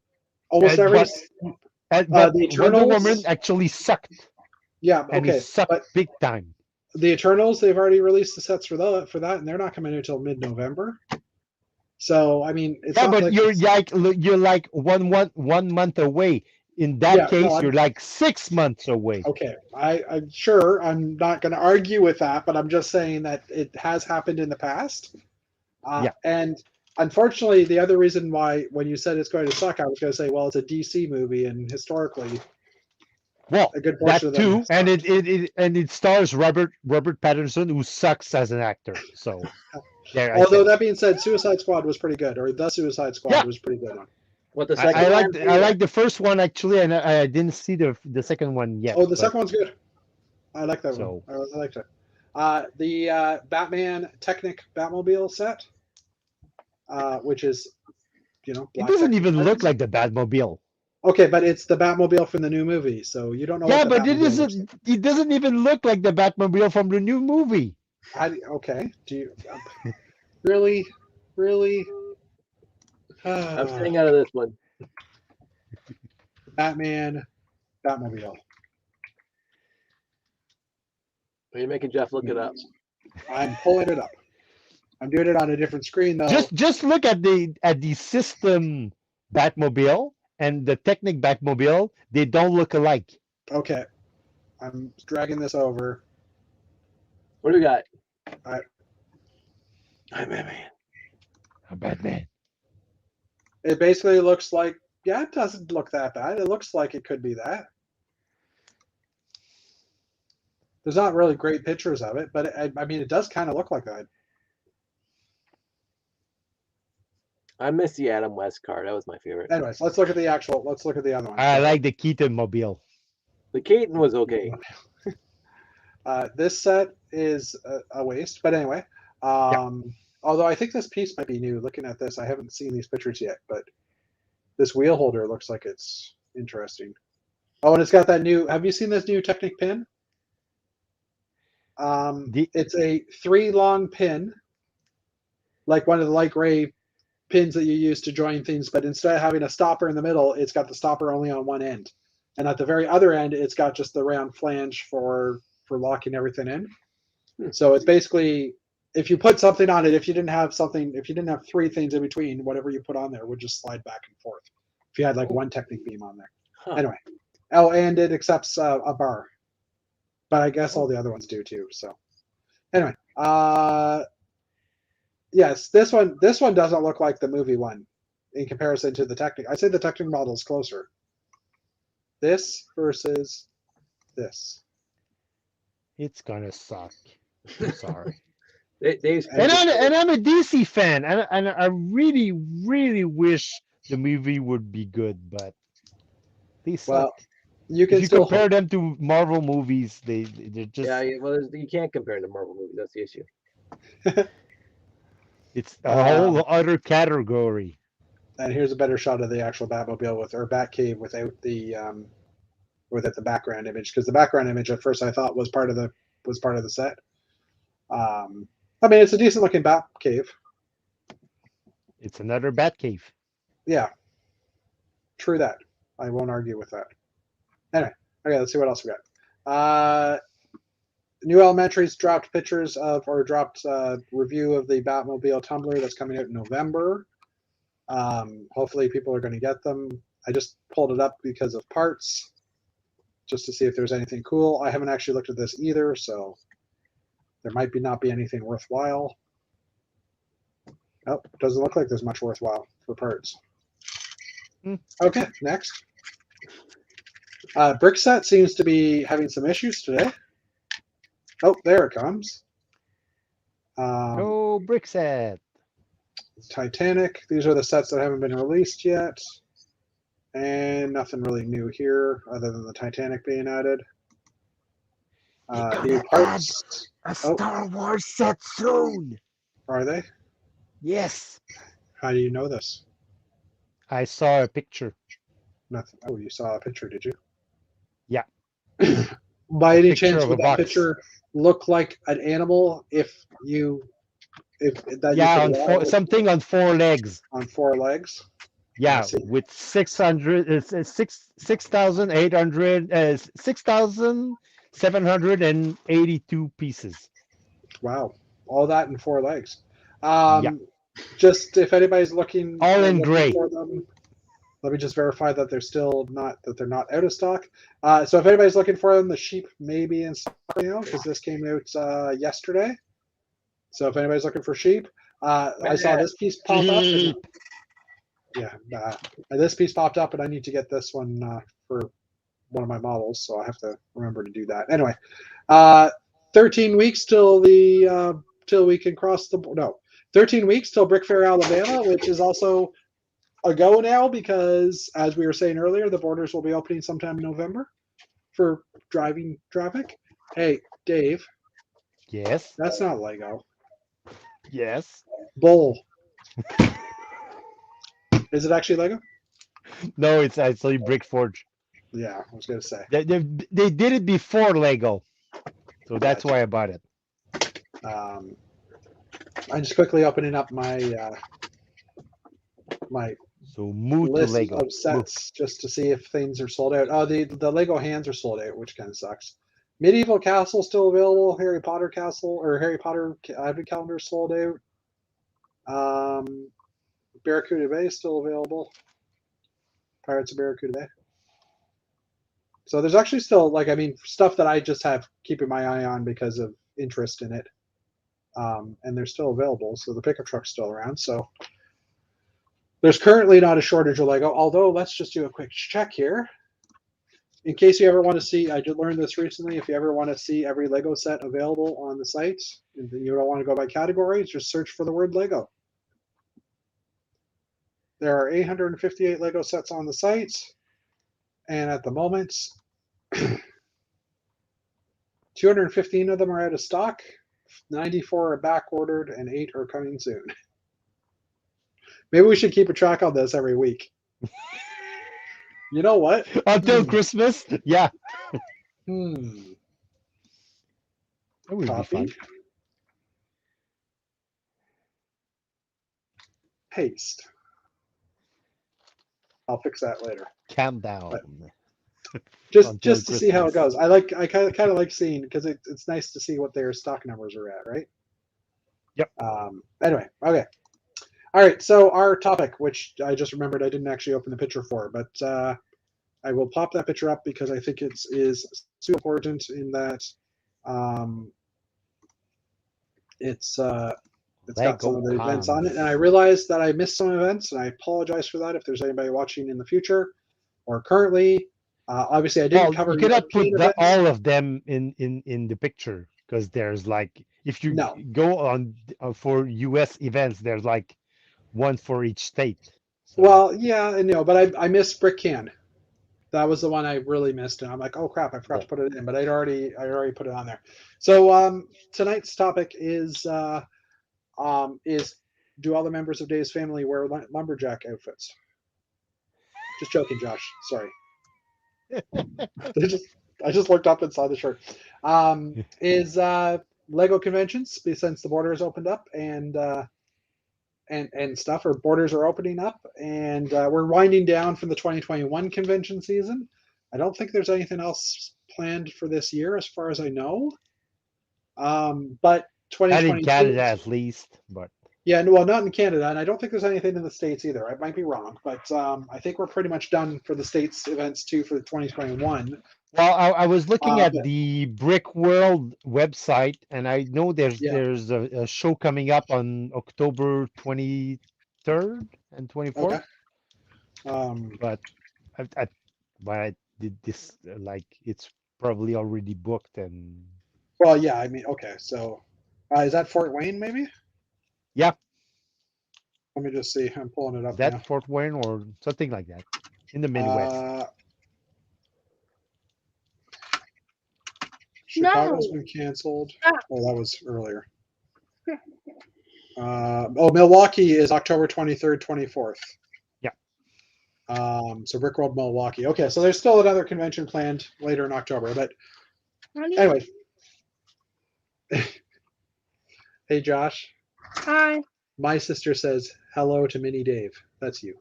Almost every But the Wonder Eternals. Woman actually sucked, Yeah, and it okay, sucked but big time. the Eternals, they've already released the sets for that, and they're not coming until mid-November. So I mean, it's Yeah, not but like you're like 1 month away. In that yeah, no, case, you're like 6 months away. okay. I'm sure I'm not going to argue with that, but I'm just saying that it has happened in the past. Yeah. And unfortunately, the other reason why, when you said it's going to suck, I was going to say, well, it's a DC movie, and historically, Well, a good portion that of them. too, and sucked. it stars Robert Pattinson, who sucks as an actor. So there, I Although said. that being said, Suicide Squad was pretty good, or The Suicide Squad Yeah. was a pretty good one. What the I second like one? I like the first one actually, and I didn't see the second one yet. Oh, the but- second one's good. I like that So- one. I liked it. The Batman Technic Batmobile set, which is, It black doesn't Technic even look parts. like the Batmobile. Okay, but it's the Batmobile from the new movie, so you don't know. Yeah, what the but it Batmobile looks isn't. It doesn't even look like the Batmobile from the new movie. like. Okay, do you really? I'm staying out of this one. Batman Batmobile. Are you making Jeff look it up? I'm pulling it up. I'm doing it on a different screen though. Just look at the system Batmobile and the Technic Batmobile. They don't look alike. Okay, I'm dragging this over. What do we got? I- I'm Batman. I'm Batman. It basically looks like, yeah, it doesn't look that bad. It looks like it could be that. There's not really great pictures of it, but I mean, it does kind of look like that. I miss the Adam West car. That was my favorite. Anyways, let's look at the other one. I like the Keaton Mobile. The Keaton was okay. This set is a waste, but anyway. Although I think this piece might be new. Looking at this, I haven't seen these pictures yet, but this wheel holder looks like it's interesting. Oh, and it's got that new. Have you seen this new Technic pin? It's a 3-long pin, like one of the light gray pins that you use to join things, but instead of having a stopper in the middle, it's got the stopper only on one end, and at the very other end, it's got just the round flange for locking everything in. So it's basically, if you put something on it, if you didn't have 3 things in between, whatever you put on there would just slide back and forth. If you had like one Technic beam on there. Huh. Anyway, oh, and it accepts a bar, but I guess all the other ones do too. So anyway, yes, this one doesn't look like the movie one in comparison to the Technic. I say the Technic model is closer. This versus this. It's gonna suck. I'm sorry. Dave's and I'm a DC fan, and I really wish the movie would be good, but they suck. Well, you can if you still compare hope. them to Marvel movies, they're just well, you can't compare them to Marvel movies. That's the issue. it's a whole other category. And here's a better shot of the actual Batmobile or Batcave without the background image, because the background image at first I thought was part of the set. I mean, it's a decent looking Batcave. It's another Batcave. Yeah, true that. I won't argue with that. Anyway, okay, let's see what else we got. New Elementaries dropped review of the Batmobile tumbler that's coming out in November. Hopefully people are going to get them. I just pulled it up because of parts, just to see if there's anything cool. I haven't actually looked at this either, so there might not be anything worthwhile. Nope, doesn't look like there's much worthwhile for parts. Okay, next. Brickset seems to be having some issues today. Oh, there it comes. Oh, Brickset. Titanic. These are the sets that haven't been released yet. And nothing really new here other than the Titanic being added. New parts. A Star Wars set soon. Are they? Yes. How do you know this? I saw a picture. Nothing. Oh, you saw a picture, did you? Yeah. By A any picture chance, of would a that box. picture look like an animal if that you Yeah, could on waddle something on 4 legs. on 4 legs? I Yeah, see. with 6,782 pieces. Wow, all that in 4 legs. Yeah, Just if anybody's looking all in looking gray. for them, let me just verify that they're not out of stock. So if anybody's looking for them, the sheep may be in stock right now because this came out yesterday. So if anybody's looking for sheep, I saw this piece pop up. And, yeah, this piece popped up, and I need to get this one for one of my models, so I have to remember to do that. Anyway, 13 weeks till till we can cross the no, 13 weeks till Brick Fair, Alabama, which is also a go now because, as we were saying earlier, the borders will be opening sometime in November for driving traffic. Hey, Dave, Yes, that's not Lego. yes. Bull. Is it actually Lego? No, it's actually Brick Forge. Yeah, I was gonna say. They did it before Lego, so that's Gotcha. why I bought it. I'm just quickly opening up my my So move to list Lego. of sets just to see if things are sold out. Oh, the Lego hands are sold out, which kind of sucks. Medieval Castle still available. Harry Potter Castle or Harry Potter Advent Calendar sold out. Barracuda Bay still available. Pirates of Barracuda Bay. So there's actually still stuff that I just have keeping my eye on because of interest in it. And they're still available. So the pickup truck's still around. So there's currently not a shortage of Lego, although let's just do a quick check here. In case you ever want to see, I did learn this recently, if you ever want to see every Lego set available on the site, and you don't want to go by categories, just search for the word Lego. There are 858 Lego sets on the site, and at the moment, 215 of them are out of stock, 94 are back ordered, and 8 are coming soon. Maybe we should keep a track on this every week. You know what? Until Christmas? Yeah. That would be fun. Paste. I'll fix that later. Countdown. Just to see how it goes. I kind of like seeing, because it's nice to see what their stock numbers are at, right? Yep. Anyway, okay. All right. So our topic, which I just remembered I didn't actually open the picture for, but I will pop that picture up because I think it is super important in that it's got some of the events on it, and I realized that I missed some events, and I apologize for that if there's anybody watching in the future or currently. Obviously, I didn't cover. You cannot put all of them in the picture because there's if you go on for US events, there's one for each state. So. Well, yeah, I know, but I missed Brickcon. That was the one I really missed, and I'm like, oh crap, I forgot to put it in, but I already put it on there. So tonight's topic is do all the members of Dave's family wear lumberjack outfits? Just joking, Josh. Sorry. I just looked up and saw the shirt. Is Lego conventions, since the borders opened up and stuff, or borders are opening up, and we're winding down from the 2021 convention season. I don't think there's anything else planned for this year, as far as I know. But 2022, in Canada at least, but yeah, well, not in Canada, and I don't think there's anything in the States either. I might be wrong, but I think we're pretty much done for the States events too for 2021. Well, I was looking at the Brickworld website, and I know there's a show coming up on October 23rd and 24th. Okay. But I did this it's probably already booked and. Well, yeah, I mean, okay, so is that Fort Wayne maybe? Yeah. Let me just see. I'm pulling it up. Is that now. Fort Wayne or something like that in the Midwest? Chicago's been canceled. Oh, that was earlier. Milwaukee is October 23rd, 24th. Yeah. So Brickworld Milwaukee. Okay, so there's still another convention planned later in October. But Honey? anyway, hey Josh, Hi. my sister says hello to Mini Dave. That's you,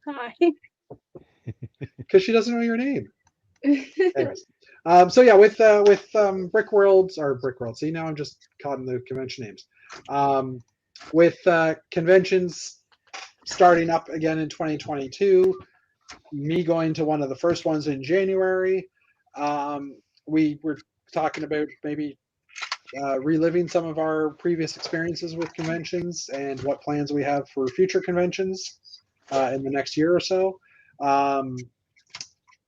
Hi. because she doesn't know your name. Anyways, so yeah, with Brickworlds or Brickworld. See, now I'm just caught in the convention names. With conventions starting up again in 2022, me going to one of the first ones in January, we were talking about maybe reliving some of our previous experiences with conventions and what plans we have for future conventions in the next year or so.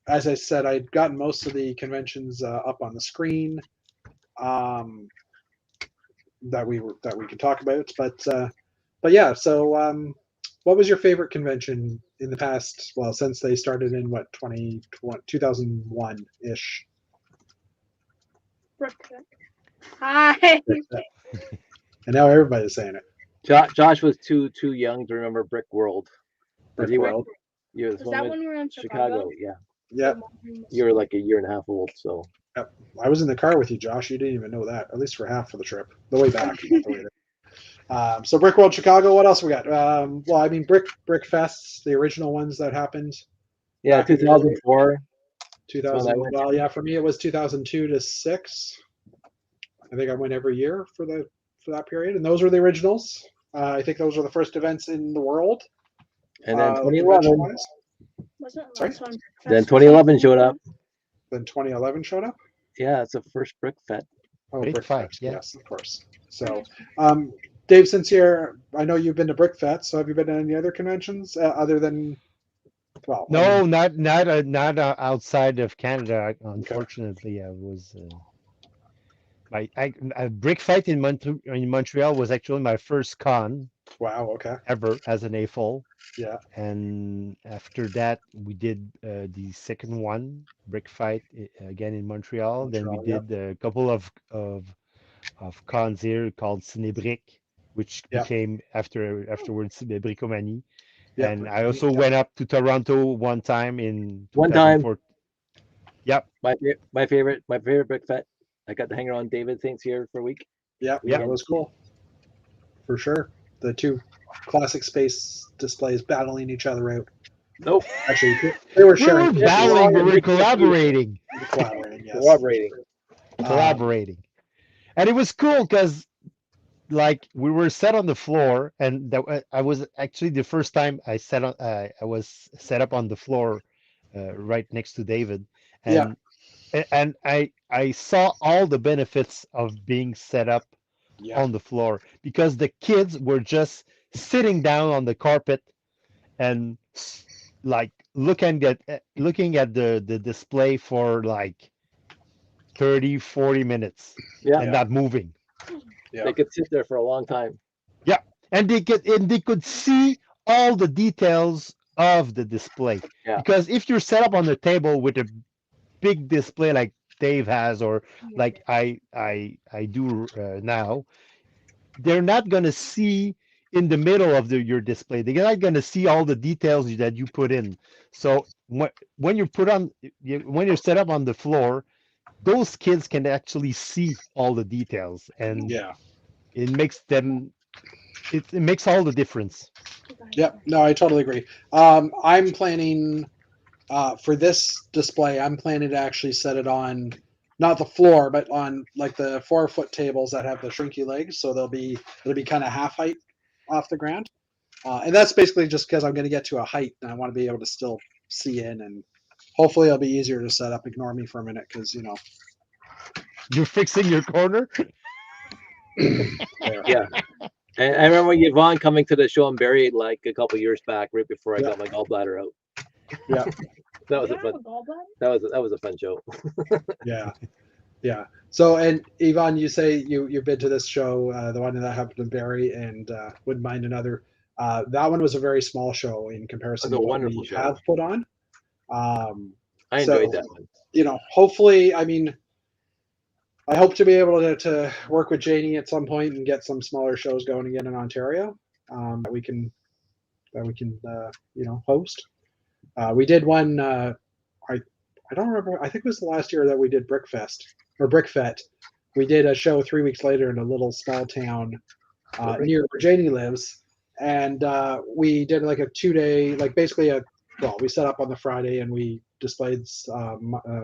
As I said, I'd gotten most of the conventions up on the screen that we could talk about, but yeah. So, what was your favorite convention in the past? Well, since they started in what 2001 ish. Brickcon. Hi. And now everybody's saying it. Josh was too young to remember Brickworld. But he went. Brickworld. You Was that when we were in Chicago? Yeah. Yeah, You were like a year and a half old, so. I was in the car with you, Josh. You didn't even know that, at least for half of the trip, the way back. Not the way there. So Brickworld Chicago. What else we got? Well, I mean, Brick Fests, the original ones that happened. Yeah, 2004. 2000. Well, yeah, for me it was 2002 to 6. I think I went every year for that period, and those were the originals. I think those were the first events in the world. And then 2011. Wasn't it Sorry? last one? Then 2011 showed up. Then 2011 showed up. Yeah, it's the first Brick Fest. Oh, Brick Fight, Fest, yeah. yes, of course. So, Dave, since I know you've been to Brick Fest, so have you been to any other conventions other than? Well, No, not outside of Canada. Unfortunately, I was. A Brick Fight in Montreal was actually my first con Wow. Okay. ever as an AFOL. Yeah. And after that, we did the second one, Brick Fight, again in Montreal. Then we Montreal, did a couple of cons here called Cinébrick, which Yeah. became afterwards Bricomanie. Yeah. And I also went up to Toronto one time in One time. 2004. Yep. My favorite Brick Fest. I got to hang around David Saints here for a week. Yeah. Yeah. That was cool. For sure. The two classic space displays battling each other out. Nope. Actually, they were We sharing. were battling, but we're collaborating. Collaborating. Yes. Collaborating. And it was cool because like we were set on the floor, and I was actually the first time I was set up on the floor right next to David, and I saw all the benefits of being set up on the floor, because the kids were just sitting down on the carpet and like looking at the display for like 30-40 minutes and not moving. Yeah. They could sit there for a long time. Yeah, and they could see all the details of the display. Yeah. Because if you're set up on the table with a big display like Dave has, or like I do now, they're not gonna see in the middle of your display. They're not gonna see all the details that you put in. So when you're set up on the floor, those kids can actually see all the details, and it makes them it makes all the difference. Yep. No, I totally agree. I'm planning for this display. I'm planning to actually set it on not the floor, but on like the 4-foot tables that have the shrinky legs. So it'll be kind of half height off the ground, and that's basically just because I'm going to get to a height and I want to be able to still see in, and hopefully it'll be easier to set up. Ignore me for a minute, because you're fixing your corner. Yeah. And I remember Yvonne coming to the show in Barrie like a couple years back, right before I got my gallbladder out. Yeah. That was a fun show. Yeah. So, and Yvonne, you say you've been to this show, the one that happened in Barrie, and wouldn't mind another. That one was a very small show in comparison to what we have put on. I enjoyed that one. Hopefully, I mean, I hope to be able to work with Janie at some point and get some smaller shows going again in Ontario. That we can that we can host. We did one. I don't remember. I think it was the last year that we did Brickfest or Brickfet. We did a show 3 weeks later in a little small town near where Janie lives, and we did like a 2-day, like basically we set up on the Friday and we displayed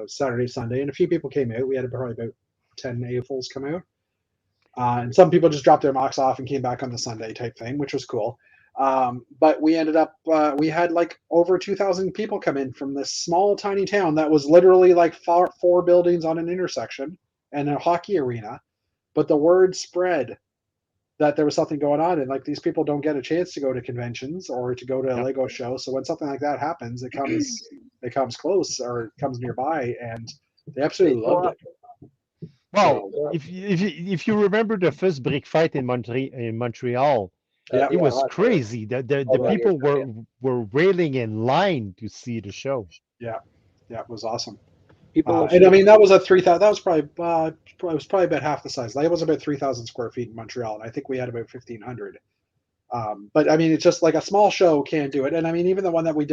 Saturday, Sunday, and a few people came out. We had probably about 10 AFOLs come out. And some people just dropped their mocks off and came back on the Sunday type thing, which was cool. But we ended up, we had like over 2,000 people come in from this small, tiny town that was literally like four buildings on an intersection and a hockey arena. But the word spread that there was something going on, and like these people don't get a chance to go to conventions or to go to a Lego show. So when something like that happens, it comes close or it comes nearby, and they absolutely loved it. Well, if you remember the first brick fight in Montreal, it was crazy. The people were waiting in line to see the show. Yeah, it was awesome. And I mean, that was a 3,000. That was probably about half the size. Like, it was about 3,000 square feet in Montreal, and I think we had about 1,500. But I mean, it's just like a small show can do it. And I mean, even the one that you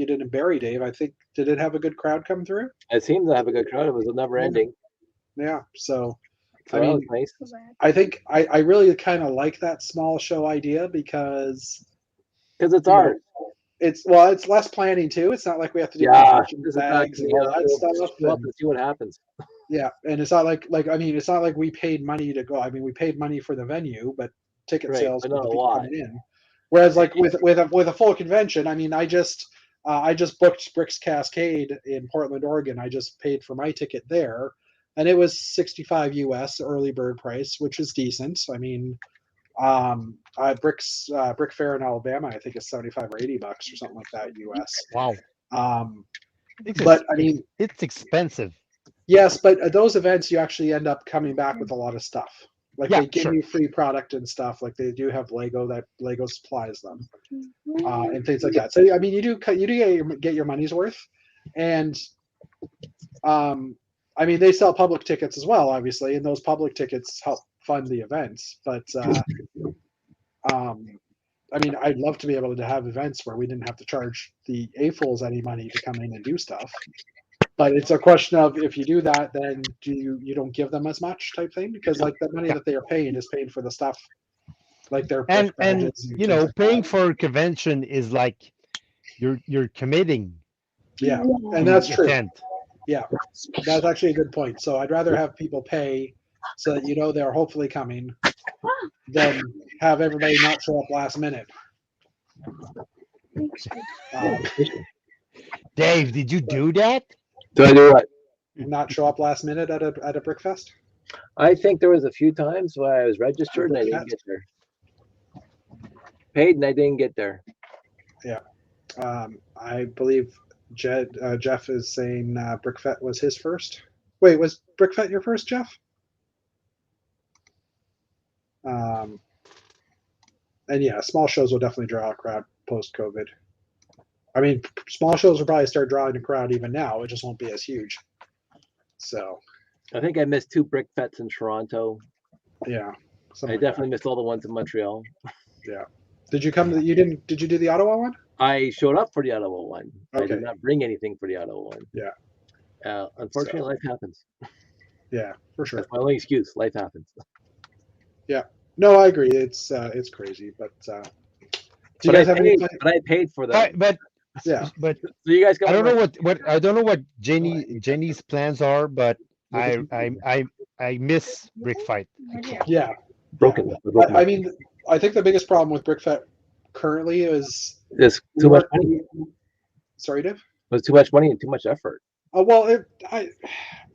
did in Barrie, Dave, I think, did it have a good crowd come through? It seemed to have a good crowd. It was never ending. Yeah. So I mean, nice. I think I really kind of like that small show idea because it's art. It's less planning too. It's not like we have to do bags and all that stuff. And see what happens. Yeah, and it's not like it's not like we paid money to go. I mean, we paid money for the venue, but ticket sales not a lot. Coming in. Whereas like with a full convention, I mean, I just booked Bricks Cascade in Portland, Oregon. I just paid for my ticket there, and it was $65 US early bird price, which is decent. I mean, Brick Fair in Alabama, I think is $75 or $80 or something like that US. Wow. But I mean, it's expensive. Yes, but those events you actually end up coming back with a lot of stuff. Like they give you free product and stuff. Like they do have Lego that Lego supplies them, and things like that. So I mean, you do get your money's worth, and I mean, they sell public tickets as well, obviously, and those public tickets help fund the events. But I mean, I'd love to be able to have events where we didn't have to charge the AFOLs any money to come in and do stuff. But it's a question of, if you do that, then you don't give them as much type thing, because like the money that they are paying is paying for the stuff, like their and paying for a convention is like you're committing. Yeah, and that's true. Yeah, that's actually a good point. So I'd rather have people pay so that they're hopefully coming than have everybody not show up last minute. Dave, did you do that? Do I do what? Not show up last minute at a Brickfest? I think there was a few times where I was registered and I didn't get there. Paid and I didn't get there. Yeah. I believe Jeff is saying Brickfest was his first. Wait, was Brickfest your first, Jeff? And yeah, small shows will definitely draw a crowd post-COVID. I mean, small shows will probably start drawing a crowd even now. It just won't be as huge. So, I think I missed 2 Brick Fets in Toronto. Yeah, I definitely missed all the ones in Montreal. Yeah. Did you come to Did you do the Ottawa one? I showed up for the Ottawa one. Okay. I did not bring anything for the Ottawa one. Yeah. Unfortunately, life happens. Yeah, for sure. That's my only excuse. Life happens. Yeah. No, I agree. It's crazy, but do you guys have any? But I paid for that. But yeah. But so you guys I don't know what Jenny's plans are, but I miss Brick Fight. Yeah. Broken. I mean, I think the biggest problem with Brickfest currently is there's too much money. Sorry, Dave? There's too much money and too much effort. Well, I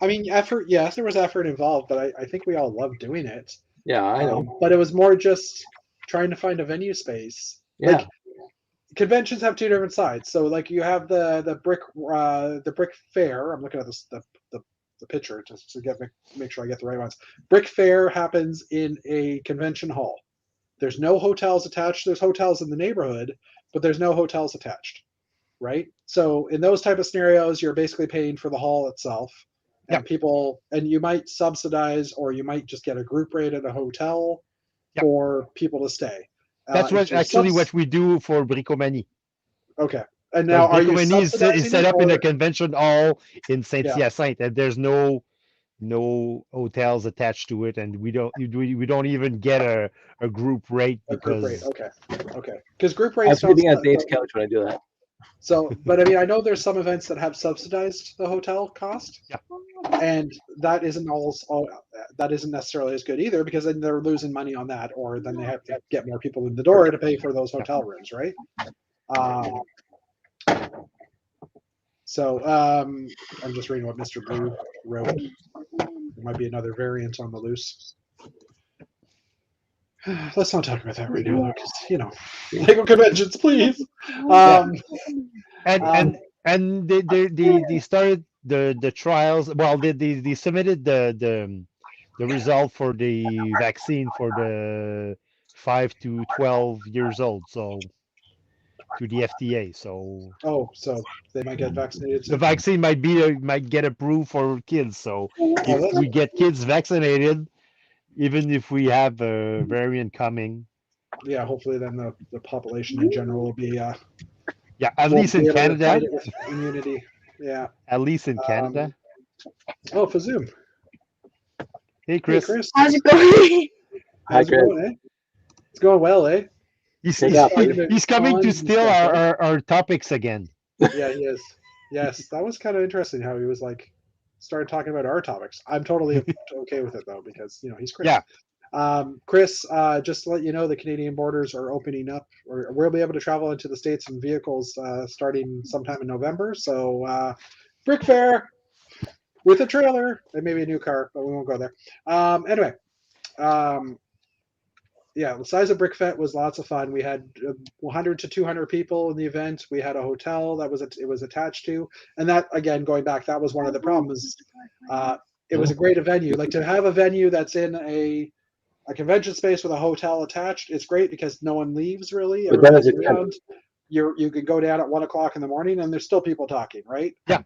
mean, effort. Yes, there was effort involved, but I think we all love doing it. Yeah, I know. But it was more just trying to find a venue space. Yeah. Like, conventions have two different sides. So, like, you have the brick fair. I'm looking at the picture just to make sure I get the right ones. Brick fair happens in a convention hall. There's no hotels attached. There's hotels in the neighborhood, but there's no hotels attached, right? So in those type of scenarios, you're basically paying for the hall itself, and and you might subsidize, or you might just get a group rate at a hotel for people to stay. That's what is there actually what subs- we do for Bricomanie. Okay. And now, are you Bricomanie is subsidizing set it, up in a or- convention hall in Saint Yeah. Hyacinthe, and there's no hotels attached to it, and we don't even get a group rate a group rate? because Okay. Because group I'm rates don't. sleeping on Dave's couch when I do that. So, but I mean, I know there's some events that have subsidized the hotel cost. Yeah. And that isn't that isn't necessarily as good either, because then they're losing money on that, or then they have to get more people in the door to pay for those hotel rooms, right? I'm just reading what Mr. Blue wrote. There might be another variant on the loose. Let's not talk about that right now, because Lego conventions, please. And they started the trials. Well, they submitted the result for the vaccine for the 5 to 12 years old, so to the FDA. So So they might get vaccinated the soon. vaccine might get approved for kids. So if that's- we get kids vaccinated, even if we have a variant coming, Yeah, hopefully then the population in general will be yeah, at won't least be in able to Canada, fight it with immunity. Yeah. at least in Canada. Oh, for Zoom. Hey, Hey, Chris. Chris. How's it going? Hi, How's it Chris. going, eh? It's going well, eh? He's, Take he's, off, he- buddy. he's coming to Cons and steal stuff, our topics again. Yeah, he is. Yes, that was kind of interesting how he was like started talking about our topics. I'm totally okay with it though, because he's Chris. Yeah. Chris, just to let you know, the Canadian borders are opening up, or we'll be able to travel into the States in vehicles starting sometime in November. So, Brick Fair with a trailer and maybe a new car, but we won't go there. Anyway, yeah, the size of Brickfest was lots of fun. We had 100 to 200 people in the event. We had a hotel that it was attached to, and that again, going back, that was one of the problems. It was a great venue. Like, to have a venue that's in a convention space with a hotel attached, it's great because no one leaves really. But then Everyone's it's around. You could go down at 1 o'clock in the morning and there's still people talking, right? Yeah.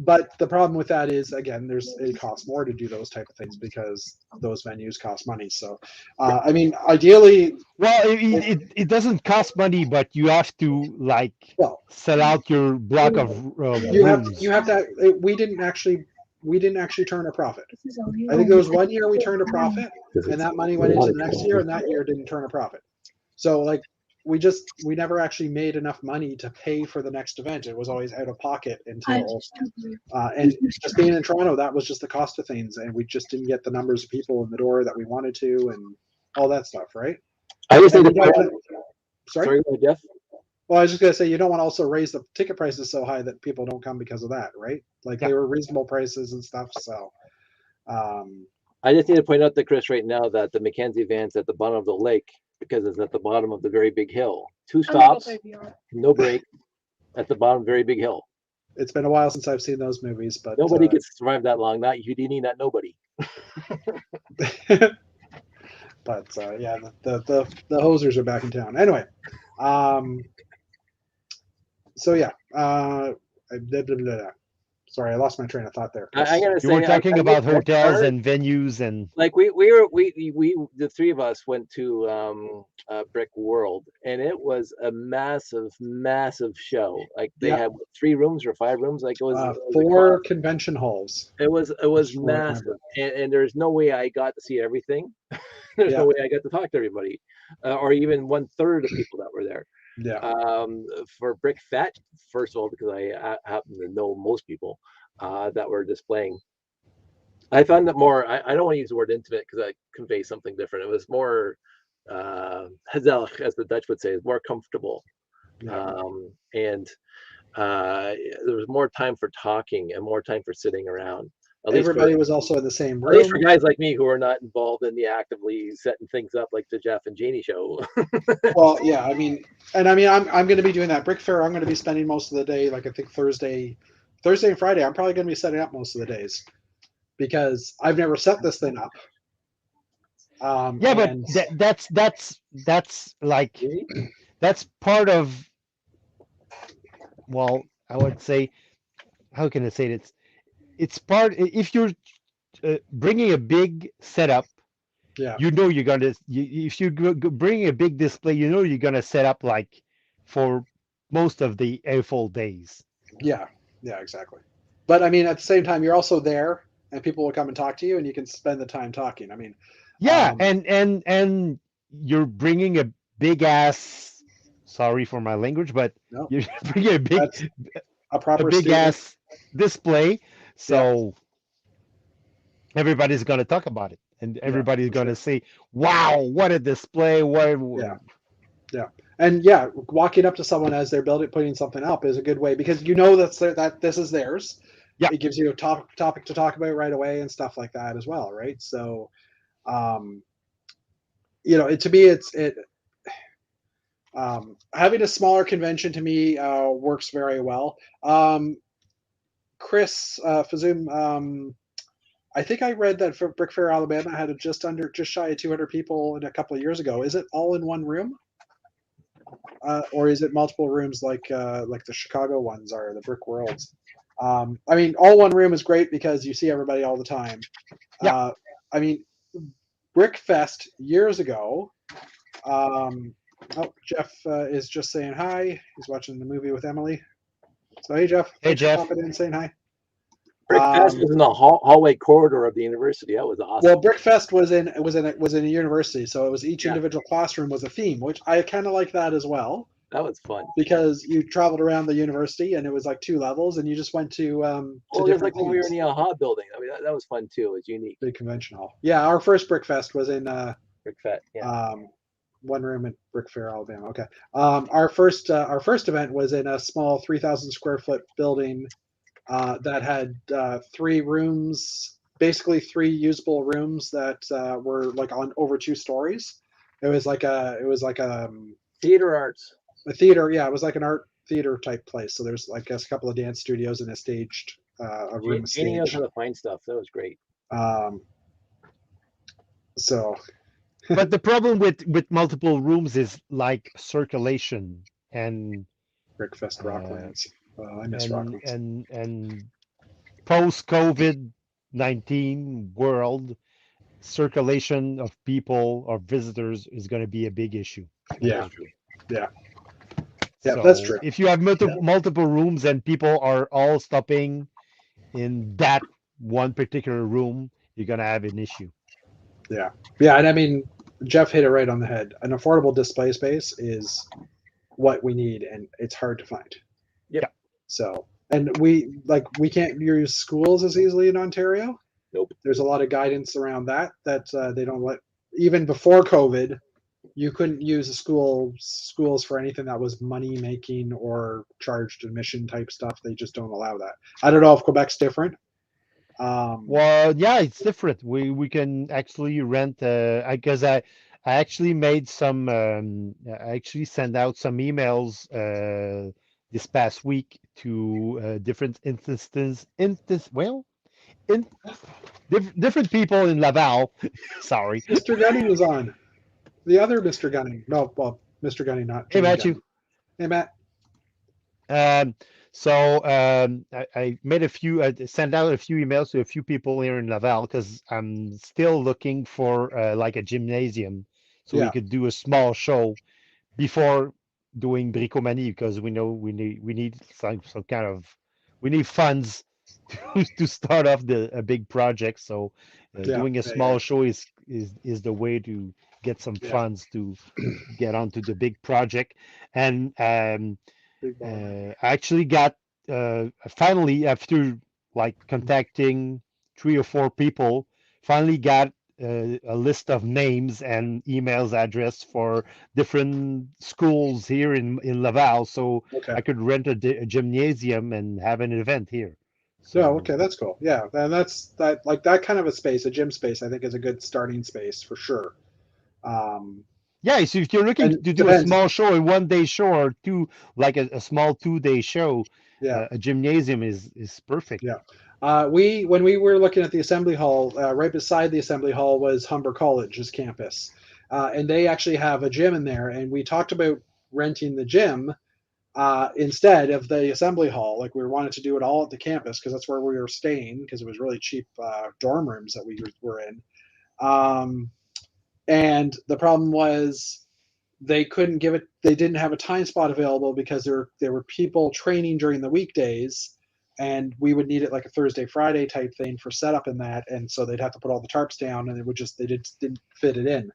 But the problem with that is, again, it costs more to do those type of things because those venues cost money. So, I mean, ideally, Well, it doesn't cost money, but you have to well, sell out your block of you rooms. have to. We didn't actually turn a profit. I think there was one year we turned a profit, and that money went into the next year, and that year didn't turn a profit. So, like, we never actually made enough money to pay for the next event. It was always out of pocket until and just being in Toronto, that was just the cost of things, and we just didn't get the numbers of people in the door that we wanted to, and all that stuff, right? I just And think we don't wanna- sorry. Sorry, Jeff. Well, I was just gonna say, you don't want to also raise the ticket prices so high that people don't come because of that, right? Like, they were reasonable prices and stuff. So, I just need to point out to Chris right now that the Mackenzie van's at the bottom of the lake because it's at the bottom of the very big hill. 2 stops, no break, at the bottom, very big hill. it's been a while since I've seen those movies, but Nobody gets to survive that long. Not Houdini, not nobody. but yeah, the hosers are back in town. Anyway, so yeah, sorry, I lost my train of thought there. I gotta say, You were talking about worked hotels hard. and venues and Like we the three of us went to Brickworld, and it was a massive show. Like they had 3 rooms or 5 rooms. Like it was 4 convention halls. It was That's what I massive, and there's no way I got to see everything. There's no way I got to talk to everybody, or even 1/3 of people that were there. Yeah. For Brick Fat, first of all, because I happen to know most people that were displaying. I found that more. I don't want to use the word intimate because that conveys something different. It was more gezellig, as the Dutch would say, is more comfortable, and there was more time for talking and more time for sitting around. Everybody was also in the same room. At least for guys like me who are not involved in the actively setting things up like the Jeff and Janie show. Well, yeah, I mean, I'm going to be doing that Brick Fair. I'm going to be spending most of the day, like I think Thursday and Friday. I'm probably going to be setting up most of the days because I've never set this thing up. yeah, but that's like that's part of. Well, I would say, how can I say it? It's part if you're bringing a big setup, Yeah. You know you're gonna if you bring a big display, you know you're gonna set up like for most of the full days. Yeah, yeah, exactly. But I mean, at the same time, you're also there, and people will come and talk to you, and you can spend the time talking. I mean, Yeah, and you're bringing a big ass. Sorry for my language, but no, you're bringing that's a a proper big statement. ass display, Yeah, so everybody's gonna talk about it, and yeah, everybody's for sure. gonna say, "Wow, what a display! What?" Yeah, yeah, and yeah, walking up to someone as they're putting something up is a good way because you know that this is theirs. Yeah. It gives you a topic to talk about right away and stuff like that as well, right? So, um, to me, having a smaller convention to me works very well. Chris Fazoom, I think I read that for Brick Fair, Alabama had just shy of 200 people a couple of years ago. Is it all in one room, or is it multiple rooms like the Chicago ones are, the Brick Worlds? I mean, all one room is great because you see everybody all the time. Yeah. I mean, Brickfest years ago. Oh, Jeff is just saying hi. He's watching the movie with Emily. So hey, Jeff. Hey, Thanks Jeff. for popping in and saying hi. Brickfest was in the hallway corridor of the university. That was awesome. Well, Brickfest was in a university, so it was each Yeah. individual classroom was a theme, which I kind of like that as well That was fun. because you traveled around the university and it was like 2 levels, and you just went to Well, just different like when we were themes. in the AHA building. I mean, that was fun too. It was unique. Big convention hall. Yeah, our first Brickfest was in Brickfest. Yeah. one room at Brick Fair, Alabama. Okay. Our first event was in a small 3,000 square foot building that had 3 rooms, basically 3 usable rooms that were like on over 2 stories. It was like a Theater arts. a theater. Yeah, it was like an art theater type place. So there's like a couple of dance studios and a room Janie knows stage. how to find stuff. That was great. So But the problem with multiple rooms is like circulation and Brickfest Rocklands. I miss and Rocklands. and post COVID-19 world, circulation of people or visitors is going to be a big issue. Yeah, yeah, yeah. So That's true. if you have multiple rooms and people are all stopping in that one particular room, you're going to have an issue. Yeah, yeah, and I mean, Jeff hit it right on the head. An affordable display space is what we need, and it's hard to find. Yep. So, and we can't use schools as easily in Ontario. Nope. There's a lot of guidance around that they don't let. Even before COVID, you couldn't use the schools for anything that was money making or charged admission type stuff. They just don't allow that. I don't know if Quebec's different. Well, yeah, it's different. We can actually rent. Because I actually made some. I actually sent out some emails this past week to different different people in Laval. Sorry. Mr. Gunning was on. The other Mr. Gunning. No, well, Mr. Gunning, not Hey, Jamie Matthew. Gunning. Hey, Matt. I made sent out a few emails to a few people here in Laval because I'm still looking for like a gymnasium so we Yeah. could do a small show before doing Bricomanie because we know we need some kind of we need funds to start off a big project. So Yeah, doing a yeah, small yeah. show is the way to get some Yeah. funds to get onto the big project. And Big ball. I actually got finally after like contacting 3 or 4 people, finally got a list of names and emails address for different schools here in Laval, so Okay. I could rent a gymnasium and have an event here. So Yeah, okay, that's cool. Yeah, and that's that kind of a space, a gym space, I think is a good starting space for sure. yeah, so if you're looking And to do a depends. small show, a 1 day show or two, like a small 2 day show, Yeah. a gymnasium is perfect. Yeah. When we were looking at the assembly hall, right beside the assembly hall was Humber College's campus, and they actually have a gym in there. And we talked about renting the gym instead of the assembly hall. Like we wanted to do it all at the campus because that's where we were staying because it was really cheap dorm rooms that we were in. And the problem was they couldn't give it. They didn't have a time spot available because there were people training during the weekdays, and we would need it like a Thursday, Friday type thing for setup in that. And so they'd have to put all the tarps down, and they didn't fit it in.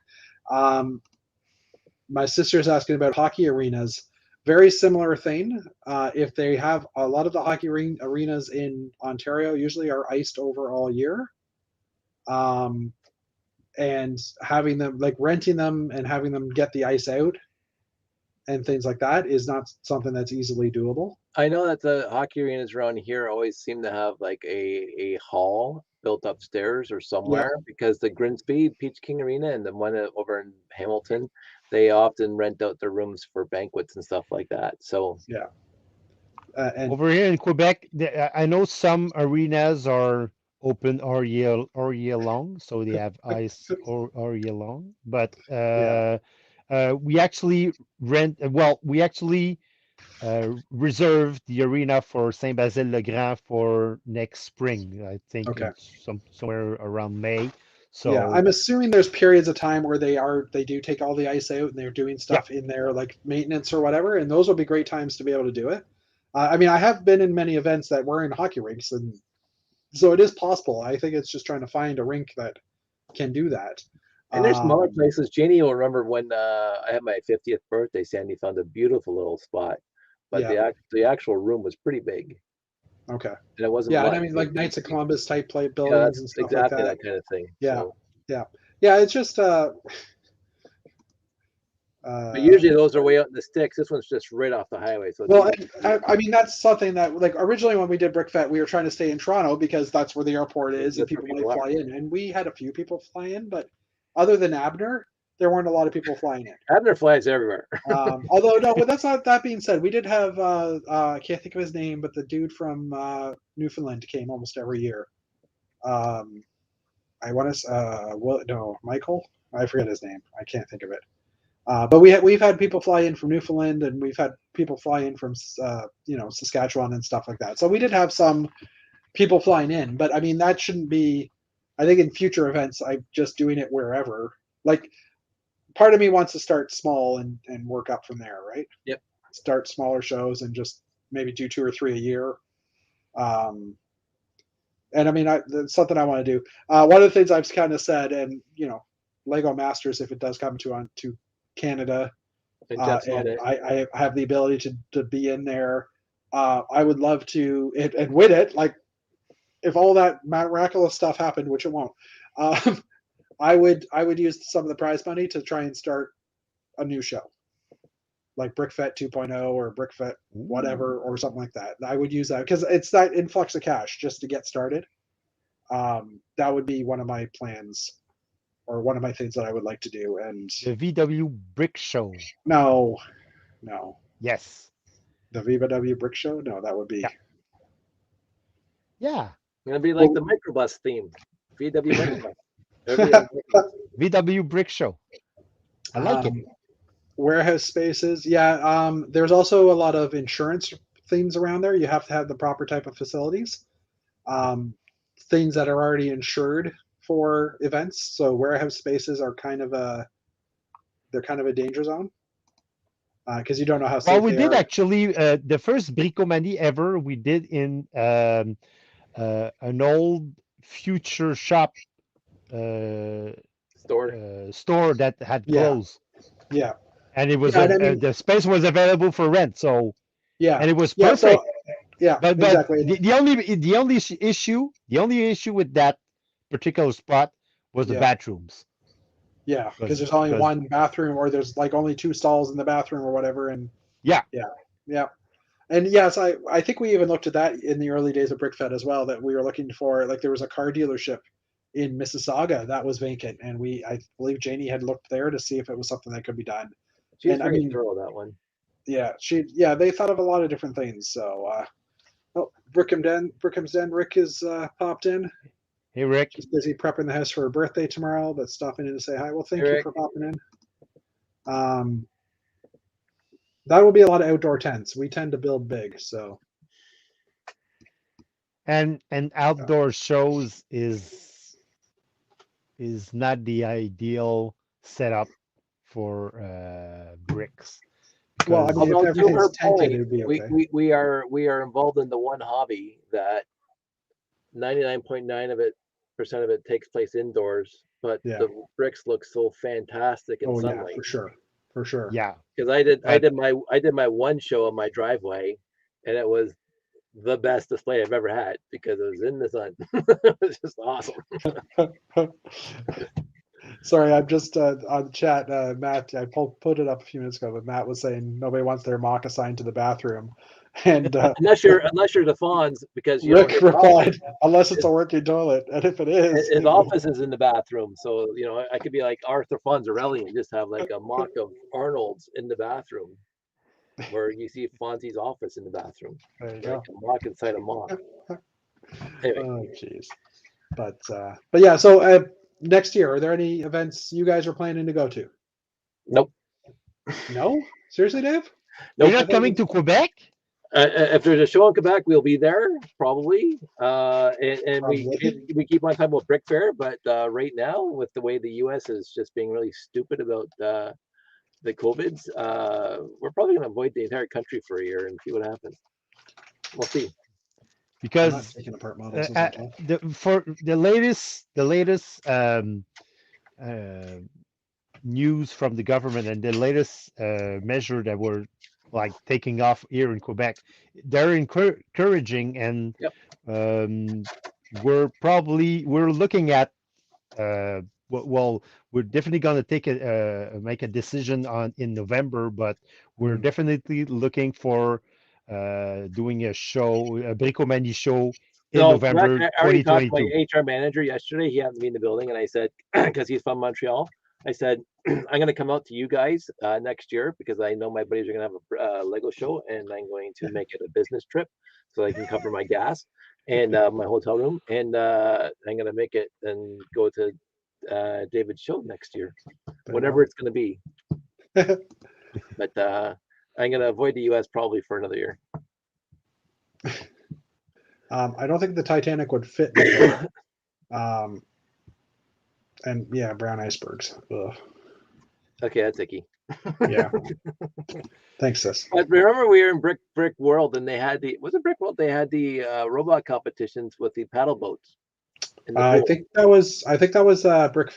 My sister's asking about hockey arenas. Very similar thing. If they have a lot of the hockey arenas in Ontario, usually are iced over all year. And having them, like renting them and having them get the ice out and things like that is not something that's easily doable. I know that the hockey arenas around here always seem to have like a hall built upstairs or somewhere, because the Grimsby Peach King Arena and the one over in Hamilton, they often rent out their rooms for banquets and stuff like that. So And Over here in Quebec, I know some arenas are open all year long, so they have ice all year long. But we actually reserved the arena for Saint-Basile-le-Grand for next spring. I think Okay. somewhere around May. So yeah, I'm assuming there's periods of time where they do take all the ice out and they're doing stuff in there like maintenance or whatever, and those will be great times to be able to do it. I mean, I have been in many events that were in hockey rinks, and so it is possible. I think it's just trying to find a rink that can do that. And there's smaller places. Janie will remember when I had my 50th birthday, Sandy found a beautiful little spot, but the actual room was pretty big. Okay. And it wasn't. Yeah, and I mean like Knights of Columbus type play buildings and stuff exactly like that. that kind of thing. Yeah, So. yeah. It's just. But usually those are way out in the sticks. This one's just right off the highway. So well, I mean that's something that like originally when we did BrickFest, we were trying to stay in Toronto because that's where the airport is and people might fly in, and we had a few people fly in, but other than Abner, there weren't a lot of people flying in. Abner flies everywhere. Although no, but that's not. That being said, we did have I can't think of his name, but the dude from Newfoundland came almost every year. I want to Michael. I forget his name. I can't think of it. But we've had people fly in from Newfoundland, and we've had people fly in from Saskatchewan and stuff like that. So we did have some people flying in, but I mean that shouldn't be. I think in future events, I'm just doing it wherever. Like part of me wants to start small and work up from there, right? Yep. Start smaller shows and just maybe do 2 or 3 a year. And I mean, that's something I want to do. One of the things I've kind of said, and Lego Masters, if it does come to Canada, and I have the ability to be in there. I would love to and win it. Like if all that miraculous stuff happened, which it won't, I would use some of the prize money to try and start a new show, like BrickFest 2.0 or BrickFest whatever or something like that. I would use that because it's that influx of cash just to get started. That would be one of my plans. Or one of my things that I would like to do, and the VW Brick Show. No. Yes. The VW Brick Show? No, that would be. Yeah. It'll be like the microbus theme. VW microbus. VW Brick Show. I like it. Warehouse spaces. Yeah. There's also a lot of insurance things around there. You have to have the proper type of facilities. Things that are already insured for events, so warehouse spaces are kind of a danger zone because you don't know how safe we they did are. Actually the first Bricomanie ever we did in an old Future Shop store that had closed. Yeah, and it was the space was available for rent, so and it was perfect. So, but exactly. The only issue with that particular spot was the bathrooms. Yeah, because there's only one bathroom, or there's like only 2 stalls in the bathroom or whatever, and yeah. And yes, I think we even looked at that in the early days of BrickFest as well. That we were looking for, like there was a car dealership in Mississauga that was vacant, and I believe Janie had looked there to see if it was something that could be done. She's very thorough, that one. Yeah, they thought of a lot of different things. So, Brickham's Den. Rick is popped in. Hey, Rick. He's busy prepping the house for her birthday tomorrow, but stopping in to say hi. Well, thank you for popping in. That will be a lot of outdoor tents. We tend to build big, so. And outdoor shows is not the ideal set up for bricks. Well, I Because- mean, Although if to her everything's tented, point, it'd be okay. we are involved in the one hobby that 99.9% of it takes place indoors, but Yeah. the bricks look so fantastic in Oh yeah, sunlight. for sure, for sure. yeah, Because I did But- my one show on my driveway, and it was the best display I've ever had because it was in the sun. It was just awesome. Sorry, I'm just on the chat. Matt, I put it up a few minutes ago, but Matt was saying nobody wants their mock assigned to the bathroom, and Unless you're the Fonz, because you don't Rick get replied, "Unless it's a working toilet, and if it is, his office is in the bathroom, so I could be like Arthur Fonzarelli and just have like a mock of Arnold's in the bathroom, where you see Fonzie's office in the bathroom, there you like go." a mock inside a mock. Anyway, Oh, jeez. But yeah. So next year, are there any events you guys are planning to go to? nope. No, seriously, Dave? you're Nope. not coming to Quebec? If there's a show in Quebec, we'll be there probably. And Probably. we keep on talking about Brick Fair, but right now, with the way the U.S. is just being really stupid about the COVIDs, we're probably going to avoid the entire country for a year and see what happens. We'll see. I'm not Because taking apart models. for the latest news from the government and the latest measure that we're like taking off here in Quebec, they're encouraging, and Yep. we're looking at well, we're definitely going to make a decision in November, but we're definitely looking for doing a show, a Bricomani show in November I already talked to 2022. my HR manager yesterday. He happened to be in the building, and I said, because he's from Montreal, I said, I'm going to come out to you guys next year because I know my buddies are going to have a Lego show, and I'm going to make it a business trip so I can cover my gas and my hotel room, and I'm going to make it and go to David's show next year, whatever it's going to be. But I'm going to avoid the U.S. probably for another year. I don't think the Titanic would fit. Me. And yeah, brown icebergs. Ugh. Okay, that's icky. Yeah. Thanks, sis. But remember, we were in Brick World, and they had Brick World? They had the robot competitions with the paddle boats. I think that was Brick.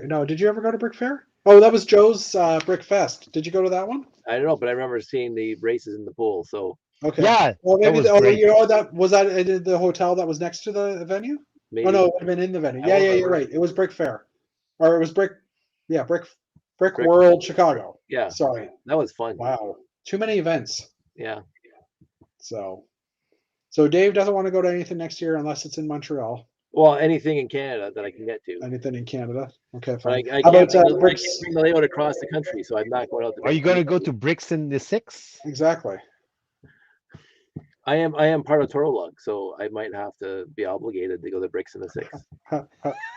No, did you ever go to Brick Fair? Oh, that was Joe's Brick Fest. Did you go to that one? I don't know, but I remember seeing the races in the pool. So Okay. Yeah, Well, maybe that was great. you know that was that in the hotel that was next to the venue. maybe Oh no, it would have been in the venue. I Yeah, don't you're remember. right. It was Brick Fair, or it was Brickworld Chicago. yeah, Sorry. that was fun. Wow, too many events. Yeah, So Dave doesn't want to go to anything next year unless it's in Montreal. well, anything in Canada that I can get to. Anything in Canada. Okay, But fine. I How can't about bring I Bricks? can't bring the layout across the country, so I'm not going out. Are you going to go to Bricks in the 6? Exactly. I am part of Toro Lug, so I might have to be obligated to go to Bricks in the 6.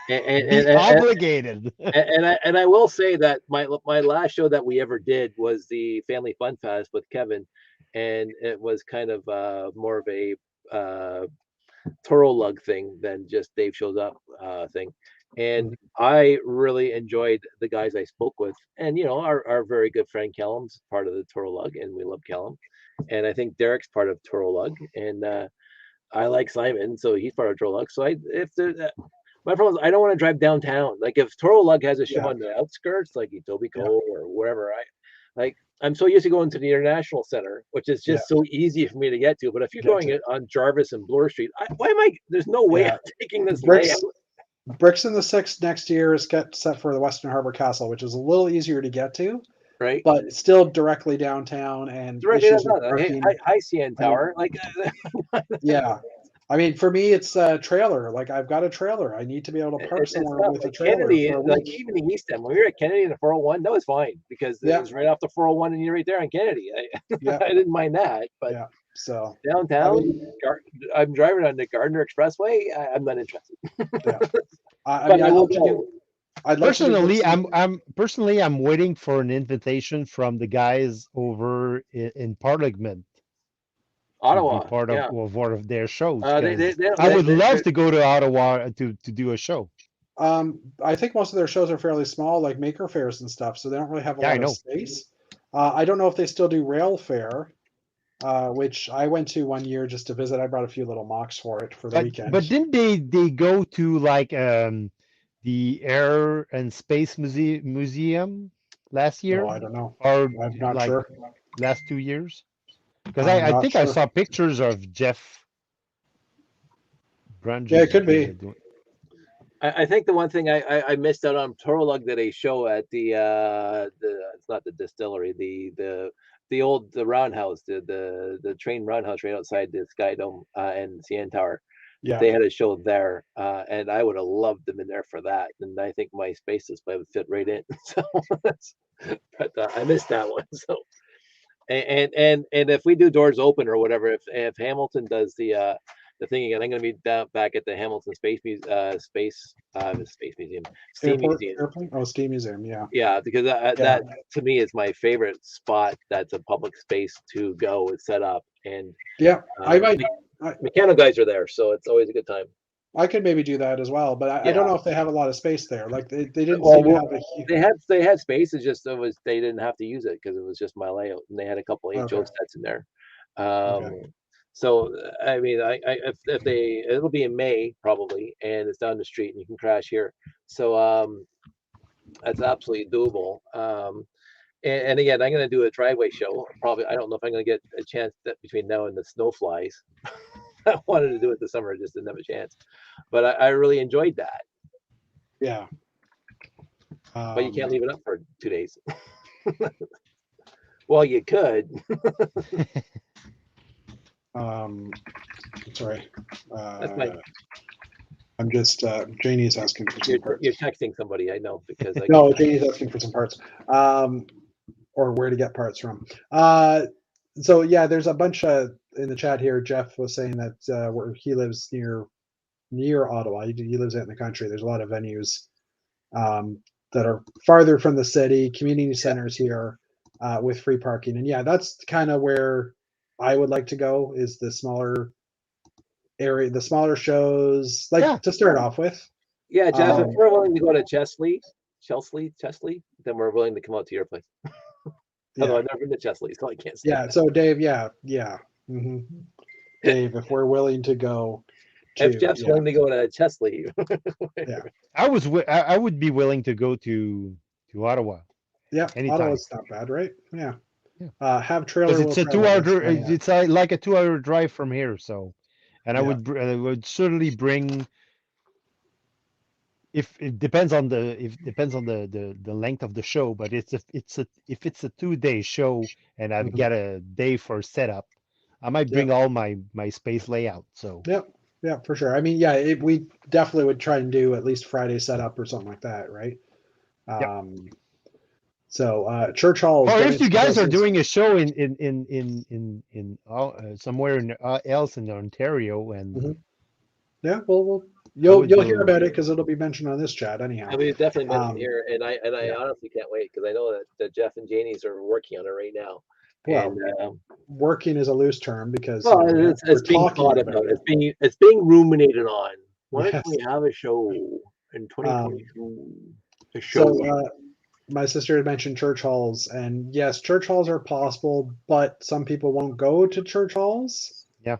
And Obligated. and I will say that my last show that we ever did was the Family Fun Fest with Kevin, and it was kind of more of a Toro Lug thing than just Dave shows up thing. And I really enjoyed the guys I spoke with, and our very good friend Callum's part of the Toro Lug, and we love Callum, and I think Derek's part of Toro Lug, and I like Simon, so he's part of Toro Lug. So my problem is I don't want to drive downtown. Like if Toro Lug has a show on the outskirts, like Etobicoke or wherever, I'm so used to going to the International Center, which is just so easy for me to get to. But if you're going on Jarvis and Bloor Street, there's no way I'm taking this layout. Bricks in the 6 next year is set for the Western Harbor Castle, which is a little easier to get to, right? but still directly downtown and Directly issues with downtown. parking. Hi, CN Tower. Yeah. I mean, for me, it's a trailer. Like I've got a trailer. I need to be able to park somewhere with a trailer. Kennedy, for a like week. even the East End, when we were at Kennedy in the 401, that was fine because it was right off the 401 and you're right there on Kennedy. I didn't mind that, but so downtown, I'm driving on the Gardner Expressway. I'm not interested. I will tell you. Personally, I'm waiting for an invitation from the guys over in Parliament. Ottawa, to be part of one of their shows. I would love to go to Ottawa to do a show. I think most of their shows are fairly small, like maker fairs and stuff, so they don't really have a Yeah, I lot know. of space. I don't know if they still do rail fair, which I went to one year just to visit. I brought a few little mocks for it for the weekend. But didn't they go to like the Air and Space Museum last year, Oh, I don't know. or I'm not like sure. last 2 years? Because I'm I not think I sure. saw pictures of Jeff Brunges. Yeah, it could be. I think the one thing I missed out on Torolog did a show at the it's not the distillery, the roundhouse, the train roundhouse right outside the Sky Dome and CN Tower. Yeah. They had a show there, and I would have loved them in there for that. And I think my space display would fit right in. So, but I missed that one. So, and if we do doors open or whatever, if Hamilton does the thing again, I'm going to be back at the Hamilton Space Museum, Space Museum, Steam Airport, Museum. airplane? Oh, Steam Museum, yeah. Yeah, because that to me is my favorite spot. That's a public space to go and set up, and Yeah, I might. mechanical guys are there, so it's always a good time. I could maybe do that as well, but I don't know if they have a lot of space there. Like they didn't Well, seem to have a huge. they had space. It's just they didn't have to use it because it was just my layout, and they had a couple of HO Okay. sets in there. Okay. So I mean, if they it'll be in May probably, and it's down the street, and you can crash here. So that's absolutely doable. And again, I'm going to do a driveway show. Probably, I don't know if I'm going to get a chance that between now and the snow flies. I wanted to do it this summer, just didn't have a chance. But I really enjoyed that. Yeah. But you can't leave it up for 2 days. Well, you could. Sorry. That's my. I'm just Janie's asking for some parts. You're texting somebody, I know, because No, Janie's asking for some parts. Or where to get parts from. So yeah, there's a bunch in the chat here. Jeff was saying that where he lives near Ottawa. He lives out in the country. There's a lot of venues that are farther from the city, community centers here with free parking. And yeah, that's kind of where I would like to go, is the smaller area, the smaller shows, like to start off with. Yeah, Jeff, if we're willing to go to Chesley, then we're willing to come out to your place. Although I've never been to Chesley, so I can't say. Yeah, so Dave, yeah. Mm-hmm. Dave, if we're willing to go. If Jeff's willing to go to Chesley. Yeah. I would be willing to go to Ottawa. Yeah, anytime. Ottawa's not bad, right? Yeah. Have trailer. It's a 2 hour. It's like a 2 hour drive from here. So, and I would certainly bring. If it depends on the length of the show, but if it's a 2-day show and I get a day for setup, I might bring all my space layout. So yeah, for sure. I mean, we definitely would try and do at least Friday setup or something like that, right? So church halls. Or if you guys are doing a show in somewhere else in Ontario, and yeah, well, you'll hear about it because it'll be mentioned on this chat anyhow. I mean, it's definitely mentioned here, and I honestly can't wait because I know that Jeff and Janie's are working on it right now. Well, and, working is a loose term because it's being thought about. It's being ruminated on. Why don't we have a show in 2022? A show. So, my sister had mentioned church halls, and yes, church halls are possible, but some people won't go to church halls. Yeah.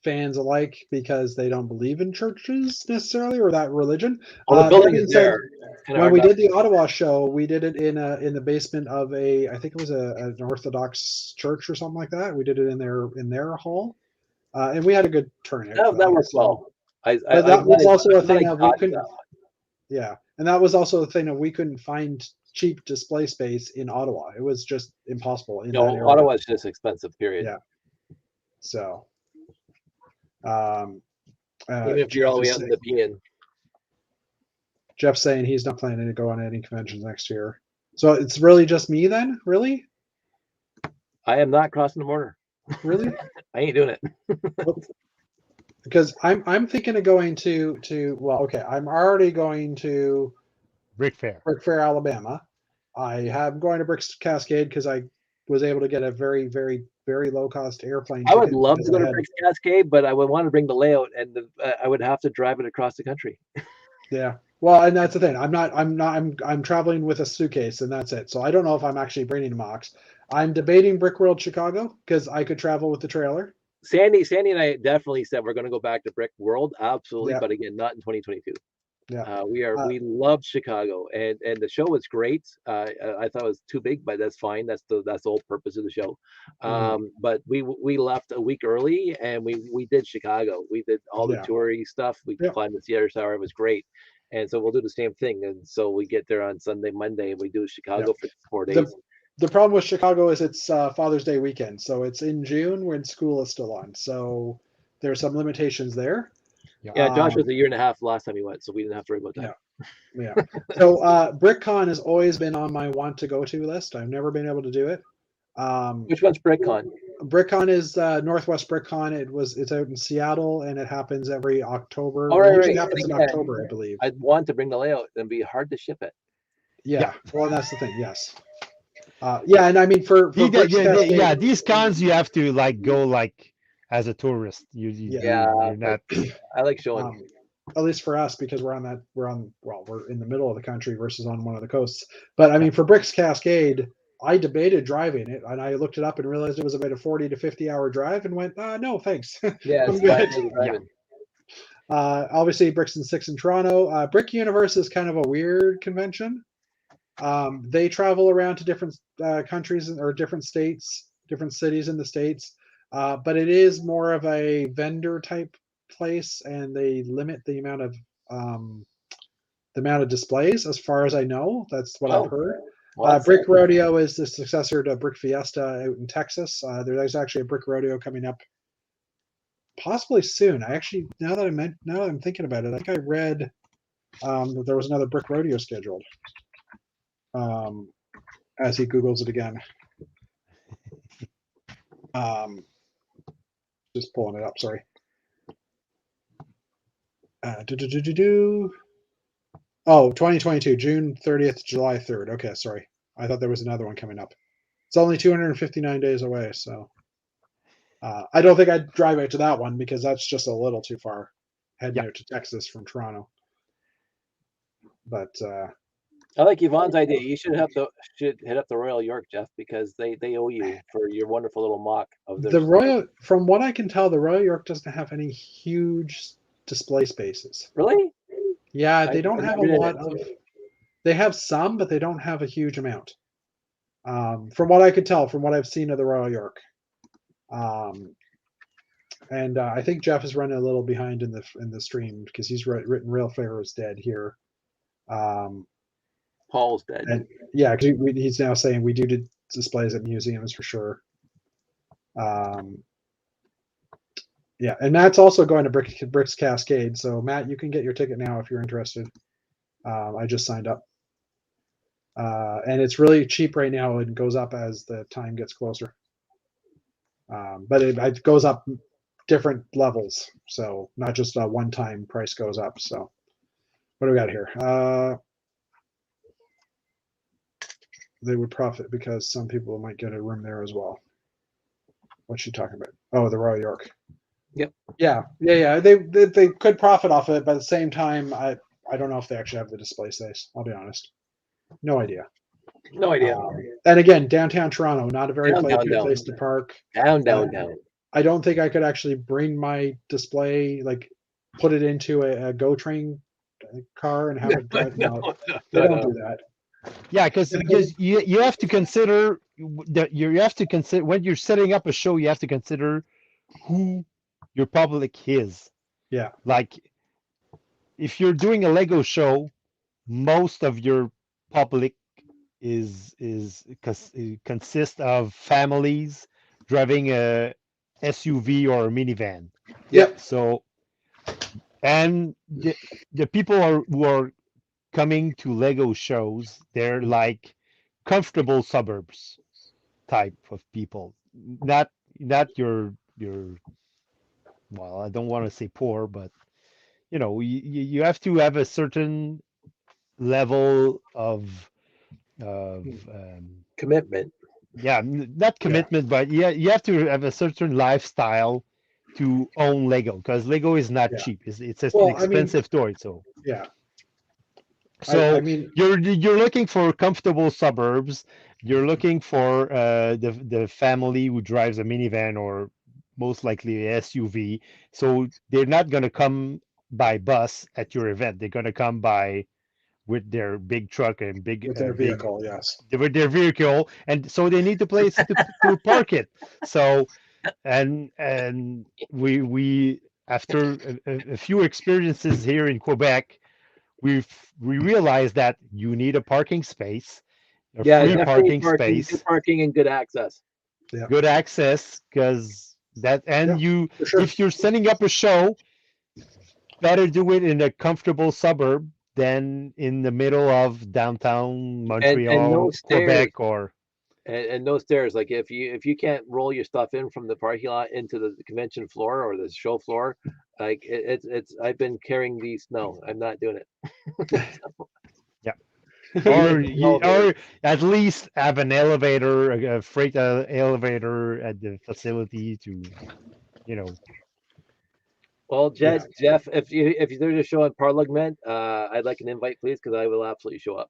Fans alike, because they don't believe in churches necessarily or that religion. Well, the building is there. When we did the Ottawa show, we did it in the basement of I think it was an Orthodox church or something like that. We did it in their hall, and we had a good turnout. That worked well. That was also a thing of we couldn't. Yeah, and that was also the thing that we couldn't find cheap display space in Ottawa. It was just impossible. Ottawa is just expensive. Period. Yeah. So. Even if you're all the way up in the PN. Jeff's saying he's not planning to go on any conventions next year. So it's really just me then? Really? I am not crossing the border. Really? I ain't doing it. Because I'm thinking of going to I'm already going to Brick Fair, Alabama. I'm going to Brick Cascade because I was able to get a very, very, very low cost airplane. I would love to go to Brick Cascade, but I would want to bring the layout, and I would have to drive it across the country. Yeah. Well, and that's the thing. I'm traveling with a suitcase, and that's it. So I don't know if I'm actually bringing a box. I'm debating Brickworld Chicago because I could travel with the trailer. Sandy and I definitely said we're going to go back to Brick World, absolutely, Yeah. but again, not in 2022. Yeah. We loved Chicago, and the show was great. I thought it was too big, but that's fine. That's the whole purpose of the show. But we left a week early, and we did Chicago. We did all the Yeah. toury stuff. We Yeah. climbed the theater tower. It was great. And so we'll do the same thing. And so we get there on Sunday, Monday, and we do Chicago for 4 days. The problem with Chicago is it's Father's Day weekend, so it's in June when school is still on. So there's some limitations there. Yeah, Josh was a year and a half last time he went, so we didn't have to worry about that. Yeah. So Brickcon has always been on my want to go to list. I've never been able to do it. Which one's Brickcon? Brickcon is Northwest Brickcon. It's out in Seattle, and it happens every October. Oh, right, It usually right. happens in Yeah. October, I believe. I'd want to bring the layout, and be hard to ship it. Yeah. Well, that's the thing. Yes. Yeah, and I mean for these cons you have to like go like as a tourist. You're not. I like showing. At least for us, because we're in the middle of the country versus on one of the coasts. But I mean, for Bricks Cascade, I debated driving it, and I looked it up and realized it was about a 40 to 50 hour drive, and went, no, thanks. Yeah, I'm good. Obviously, Bricks and Six in Toronto. Brick Universe is kind of a weird convention. They travel around to different countries or different states, different cities in the States, but it is more of a vendor type place, and they limit the amount of displays, as far as I know. That's what I've heard. Brick Rodeo is the successor to Brick Fiesta out in Texas. There's actually a Brick Rodeo coming up possibly soon. Now that I'm thinking about it, I think I read that there was another Brick Rodeo scheduled. As he Googles it again. Just pulling it up, sorry. Oh, 2022, June 30th, July 3rd. Okay, sorry. I thought there was another one coming up. It's only 259 days away, so I don't think I'd drive out to that one because that's just a little too far, heading out to Texas from Toronto. But I like Yvonne's idea. You should hit up the Royal York, Jeff, because they owe you for your wonderful little mock of the Royal. From what I can tell, the Royal York doesn't have any huge display spaces. Really? Yeah, they don't have a lot of. They have some, but they don't have a huge amount. From what I could tell, from what I've seen of the Royal York, and I think Jeff is running a little behind in the stream because he's written "Real Flavor is Dead" here. Paul's dead. And yeah, because he's now saying we do displays at museums for sure. Yeah, and Matt's also going to Bricks Cascade. So Matt, you can get your ticket now if you're interested. I just signed up. And it's really cheap right now. It goes up as the time gets closer. But it goes up different levels. So not just a one-time price goes up. So what do we got here? They would profit because some people might get a room there as well. What's she talking about? Oh, the Royal York. Yep. Yeah. They could profit off of it, but at the same time, I don't know if they actually have the display space. I'll be honest. No idea. No idea. And again, downtown Toronto, not a very place to park. Down. I don't think I could actually bring my display, like put it into a GO train car and have it drive. No, they don't do that. Yeah, because you have to consider that you have to consider when you're setting up a show, you have to consider who your public is. Yeah. Like if you're doing a Lego show, most of your public consists of families driving a SUV or a minivan. Yep. So, and the people who are coming to Lego shows, they're like comfortable suburbs type of people, not your well, I don't want to say poor, but you have to have a certain level of commitment. Yeah, not commitment, but you have to have a certain lifestyle to own Lego, because Lego is not cheap. It's an expensive toy. So yeah. So I mean, you're looking for comfortable suburbs. You're looking for the family who drives a minivan or most likely a SUV. So they're not going to come by bus at your event. They're going to come by with their big truck and big with their big vehicle, yes. with their vehicle, and so they need a place to park it. So and we after a few experiences here in Quebec, we realized that you need a parking space, a Yeah, free definitely parking parking, space, good parking and good access. good access, because that and Yeah, you for sure. if you're setting up a show, better do it in a comfortable suburb than in the middle of downtown And Montreal, no stairs. Quebec, or And no stairs. Like if you can't roll your stuff in from the parking lot into the convention floor or the show floor, like it's I've been carrying these. No, I'm not doing it. or at least have an elevator, a freight elevator at the facility to, you know. Well, Jeff, if there's a show at Parliament, I'd like an invite, please, because I will absolutely show up.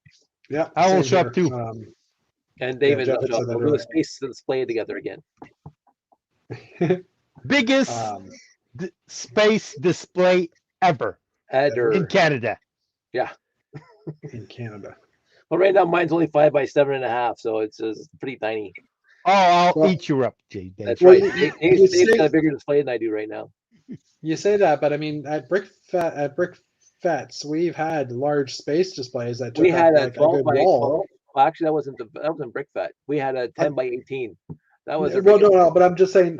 Yeah, I will same show up here. too. And David Jeff will had show up. said that We'll do a earlier. space display together again. Biggest space display ever in Canada. Yeah. In Canada. Well, right now mine's only 5 by 7.5, so it's pretty tiny. Oh, I'll Well, eat you up, Jay. That's Well, right. you Dave's say- got a bigger display than I do right now. You say that, but I mean, at Brickfets, we've had large space displays that took We had up a like a 12 good by wall. 12. Well, actually, that wasn't Brickfet. We had a 10 by 18. That was Well, no, but I'm just saying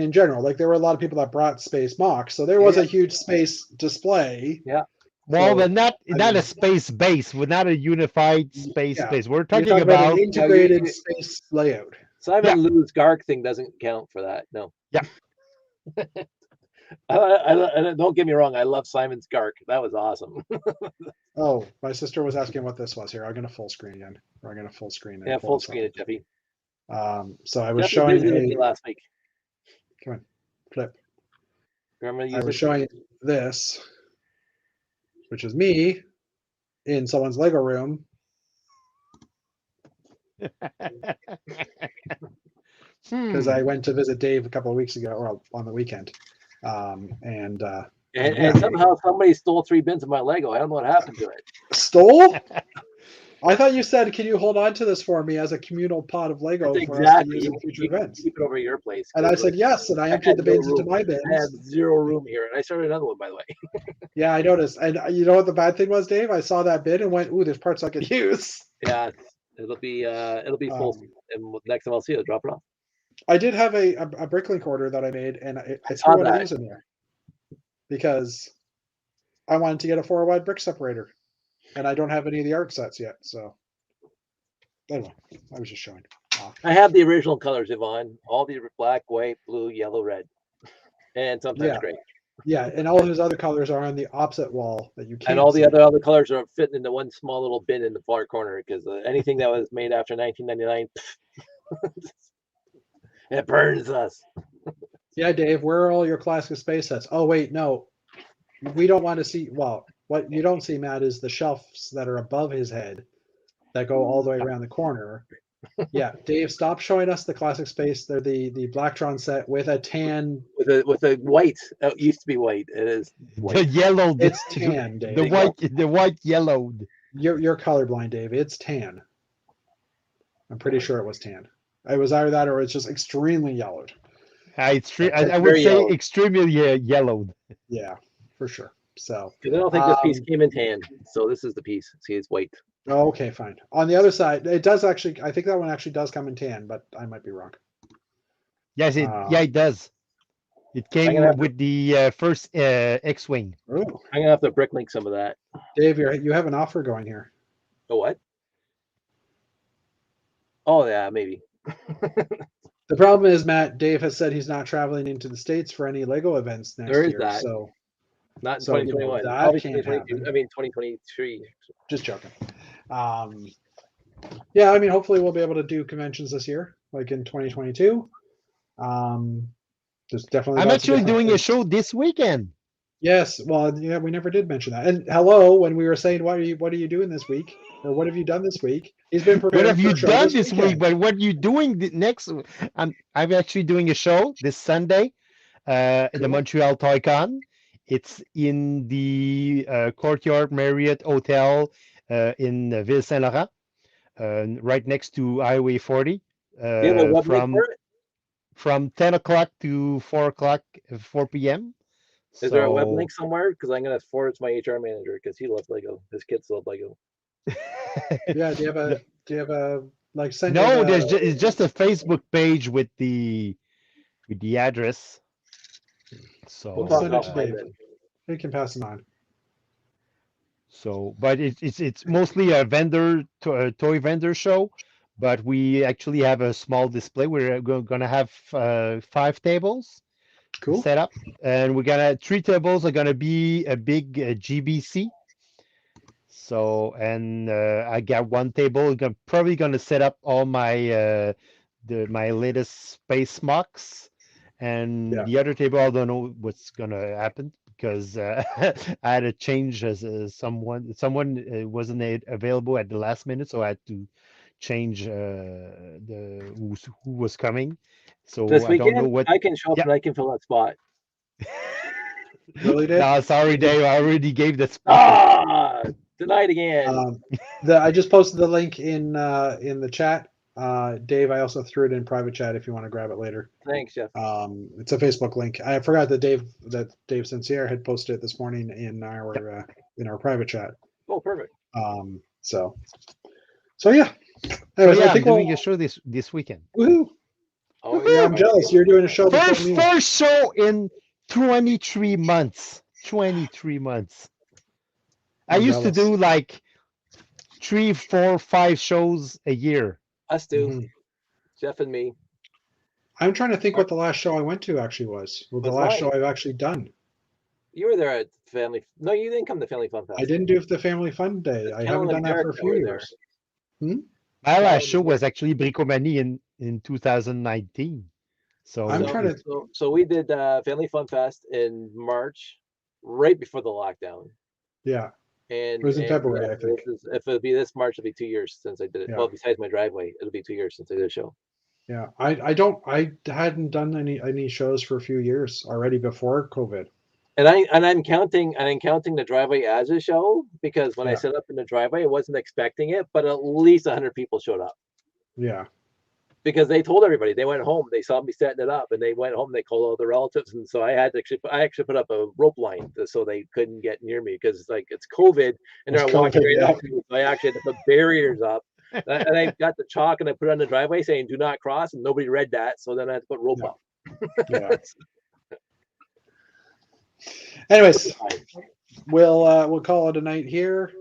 in general. Like there were a lot of people that brought space mocks, so there was a huge space display. Yeah. Well, So, but not I mean, a space base. We're not a unified space yeah. space. We're You're talking about about an integrated space layout. Simon Lou's Gark thing doesn't count for that. No. Yeah. I don't get me wrong. I love Simon's Gark. That was awesome. Oh, my sister was asking what this was here. I'm gonna full screen again. We're gonna full screen. Yeah, full screen it, Jeffy. So I was Jeffy showing visited me last week. Come on, flip. Remember I was showing this, which is me in someone's Lego room. Because I went to visit Dave a couple of weeks ago, or on the weekend, and somehow somebody stole 3 bins of my Lego. I don't know what happened to it. stole. I thought you said, "Can you hold on to this for me as a communal pot of Lego That's for us to exactly. use in future You can events?" keep it over your place. And I said yes, and I emptied the no bins into room. my I had bins. 0 room here, and I started another one, by the way. Yeah, I noticed. And you know what the bad thing was, Dave? I saw that bin and went, "Ooh, there's parts I could use." Yeah, it'll be full. And next time I'll see you, I'll drop it off. I did have a Bricklink order that I made, and I saw threw one of that. these in there because I wanted to get a 4-wide brick separator, and I don't have any of the art sets yet. So anyway, I was just showing. I have the original colors, Yvonne. All the black, white, blue, yellow, red, and sometimes gray. Yeah, and all his other colors are on the opposite wall that you can't. And all the see. other colors are fitting into one small little bin in the far corner because anything that was made after 1999, it burns us. Yeah, Dave, where are all your classic space sets? Oh wait, no, we don't want to see. Well, what you don't see, Matt, is the shelves that are above his head that go all the way around the corner. Yeah, Dave, stop showing us the classic space. They're the Blacktron set with a tan. With a white. It used to be white. It is white. The yellowed. It's tan, Dave. The white yellowed. You're colorblind, Dave. It's tan. I'm pretty sure it was tan. It was either that or it's just extremely yellowed. I would say yellowed. extremely yellowed. Yeah, for sure. So because I don't think this piece came in tan. So this is the piece. See, it's white. okay, fine. On the other side, it does actually. I think that one actually does come in tan, but I might be wrong. Yes, it does. It came with the first X-wing. Ooh. I'm gonna have to bricklink some of that. Dave, you have an offer going here. Oh, what? Oh yeah, maybe. The problem is, Matt, Dave has said he's not traveling into the States for any Lego events next There is year. that. So Not in So, you know, 2021. that Probably can't 2022. happen. I mean 2023. just joking. Yeah, I mean, hopefully we'll be able to do conventions this year, like in 2022. There's definitely. I'm lots of actually different doing a things. show this weekend. Yes. Well, yeah, we never did mention that. And hello, when we were saying what are you doing this week, or what have you done this week? He's been What preparing have for you a show done this weekend. week? But what are you doing next? I'm actually doing a show this Sunday at the Cool. Montreal Toy Con. It's in the Courtyard Marriott Hotel in Ville Saint Laurent, right next to Highway 40. Do you have a web link for it? From 10 o'clock to 4 o'clock, 4 p.m. Is there a web link somewhere? Because I'm gonna forward it to my HR manager because he loves Lego. His kids love Lego. Yeah. Do you have a like send No, it, it's just a Facebook page with the address. So We'll I'll talk send it to offline Dave. then. He can pass it on. So, but it's mostly a toy vendor show, but we actually have a small display. We're gonna have 5 tables Cool. set up, and 3 tables are gonna be a big GBC. So, and I got 1 table. Probably gonna set up all my my latest space mocks, and Yeah. the other table I don't know what's gonna happen because I had to change as someone wasn't available at the last minute, so I had to change the who was coming. So This I don't know weekend, what. I can show up Yeah. and I can fill that spot. Really, Dave? No, sorry, Dave. I already gave the spot. Ah, denied again. I just posted the link in the chat. Dave, I also threw it in private chat if you want to grab it later. Thanks, Jeff. It's a Facebook link. I forgot that Dave Sincere had posted it this morning in our private chat. Oh, perfect. So yeah. So Anyways, yeah, I think I'm doing a show this weekend. Woohoo! Oh, Yeah, I'm jealous. You're doing a show before me. First show in 23 months. 23 months. I I'm used to jealous. do like 3, 4, 5 shows a year. Us too. Mhm. Jeff and me. I'm trying to think what the last show I went to actually was. Well, the Was last mine. show I've actually done. You were there at Family. No, you didn't come to Family Fun Fest. I didn't do the Family Fun Day. I haven't done that for a few years. My last show was actually Bricomanie in 2019. So I'm trying to. So we did Family Fun Fest in March, right before the lockdown. Yeah. And It was in February, I think. If it'll be this March, it'll be 2 years since I did it. Yeah. Well, besides my driveway, it'll be 2 years since I did a show. Yeah, I hadn't done any shows for a few years already before COVID. And I'm counting the driveway as a show because when I Yeah. set up in the driveway, I wasn't expecting it, but at least 100 people showed up Yeah. because they told everybody. They went home, they saw me setting it up, and they went home. They called all their relatives, and so I had to actually put up a rope line so they couldn't get near me because it's COVID and they're It's walking COVID, right yeah. up to me. So I actually had to put barriers up. And I got the chalk and I put it on the driveway saying "Do not cross," and nobody read that, so then I had to put rope Yeah. up. Yeah. Anyways, we'll call it a night here.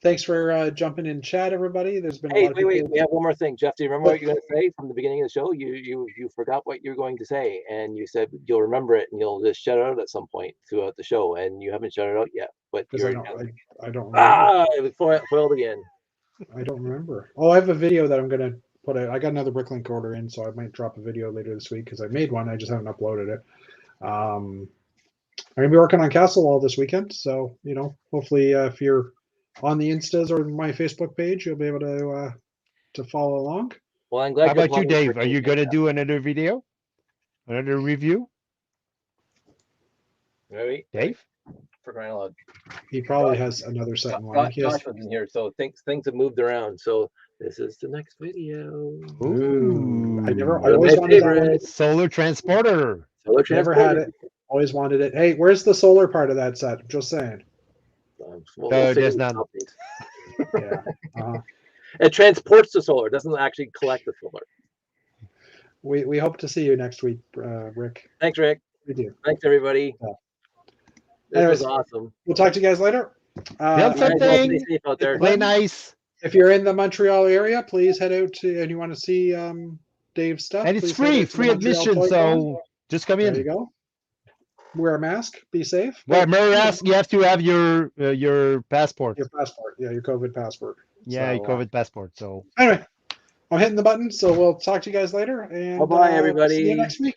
Thanks for jumping in chat, everybody. There's been a lot of people. Wait. We have one more thing, Jeff. Do you remember what you're going to say from the beginning of the show? You forgot what you were going to say, and you said you'll remember it and you'll just shout it out at some point throughout the show, and you haven't shouted it out yet. But Because I don't remember. Foiled again. I don't remember. Oh, I have a video that I'm gonna put out. I got another Bricklink order in, so I might drop a video later this week because I made one. I just haven't uploaded it. I'm gonna be working on Castle Wall this weekend, so hopefully, if you're on the Instas or my Facebook page, you'll be able to follow along. Well, I'm glad. How about you, Dave? Are you going to do another video? Another review? Ready? Dave? For crying out loud. He probably has another set in line. Josh wasn't here, so things have moved around. So this is the next video. Ooh. I One of always my wanted that one. favorites. Solar transporter. Solar Never transporter. had it. Always wanted it. Hey, where's the solar part of that set? Just saying. We'll No, figure there's it none. out. Yeah. It transports the solar. It doesn't actually collect the solar. We hope to see you next week, Rick. Thanks, Rick. We do. Thanks, everybody. Yeah. This Anyways, was awesome. We'll talk to you guys later. Build Guys, all something. stay safe out there. Play nice. If you're in the Montreal area, please head out to, and you want to see Dave's stuff. And it's please head out to the free Montreal admission, Toy Con. so just come There you in. go. Wear a mask. Be safe. Well, remember, you have to have your passport. Your passport. Yeah, your COVID passport. Yeah, your So, COVID passport. So anyway, I'm hitting the button, so we'll talk to you guys later. And Bye-bye, everybody. See you next week.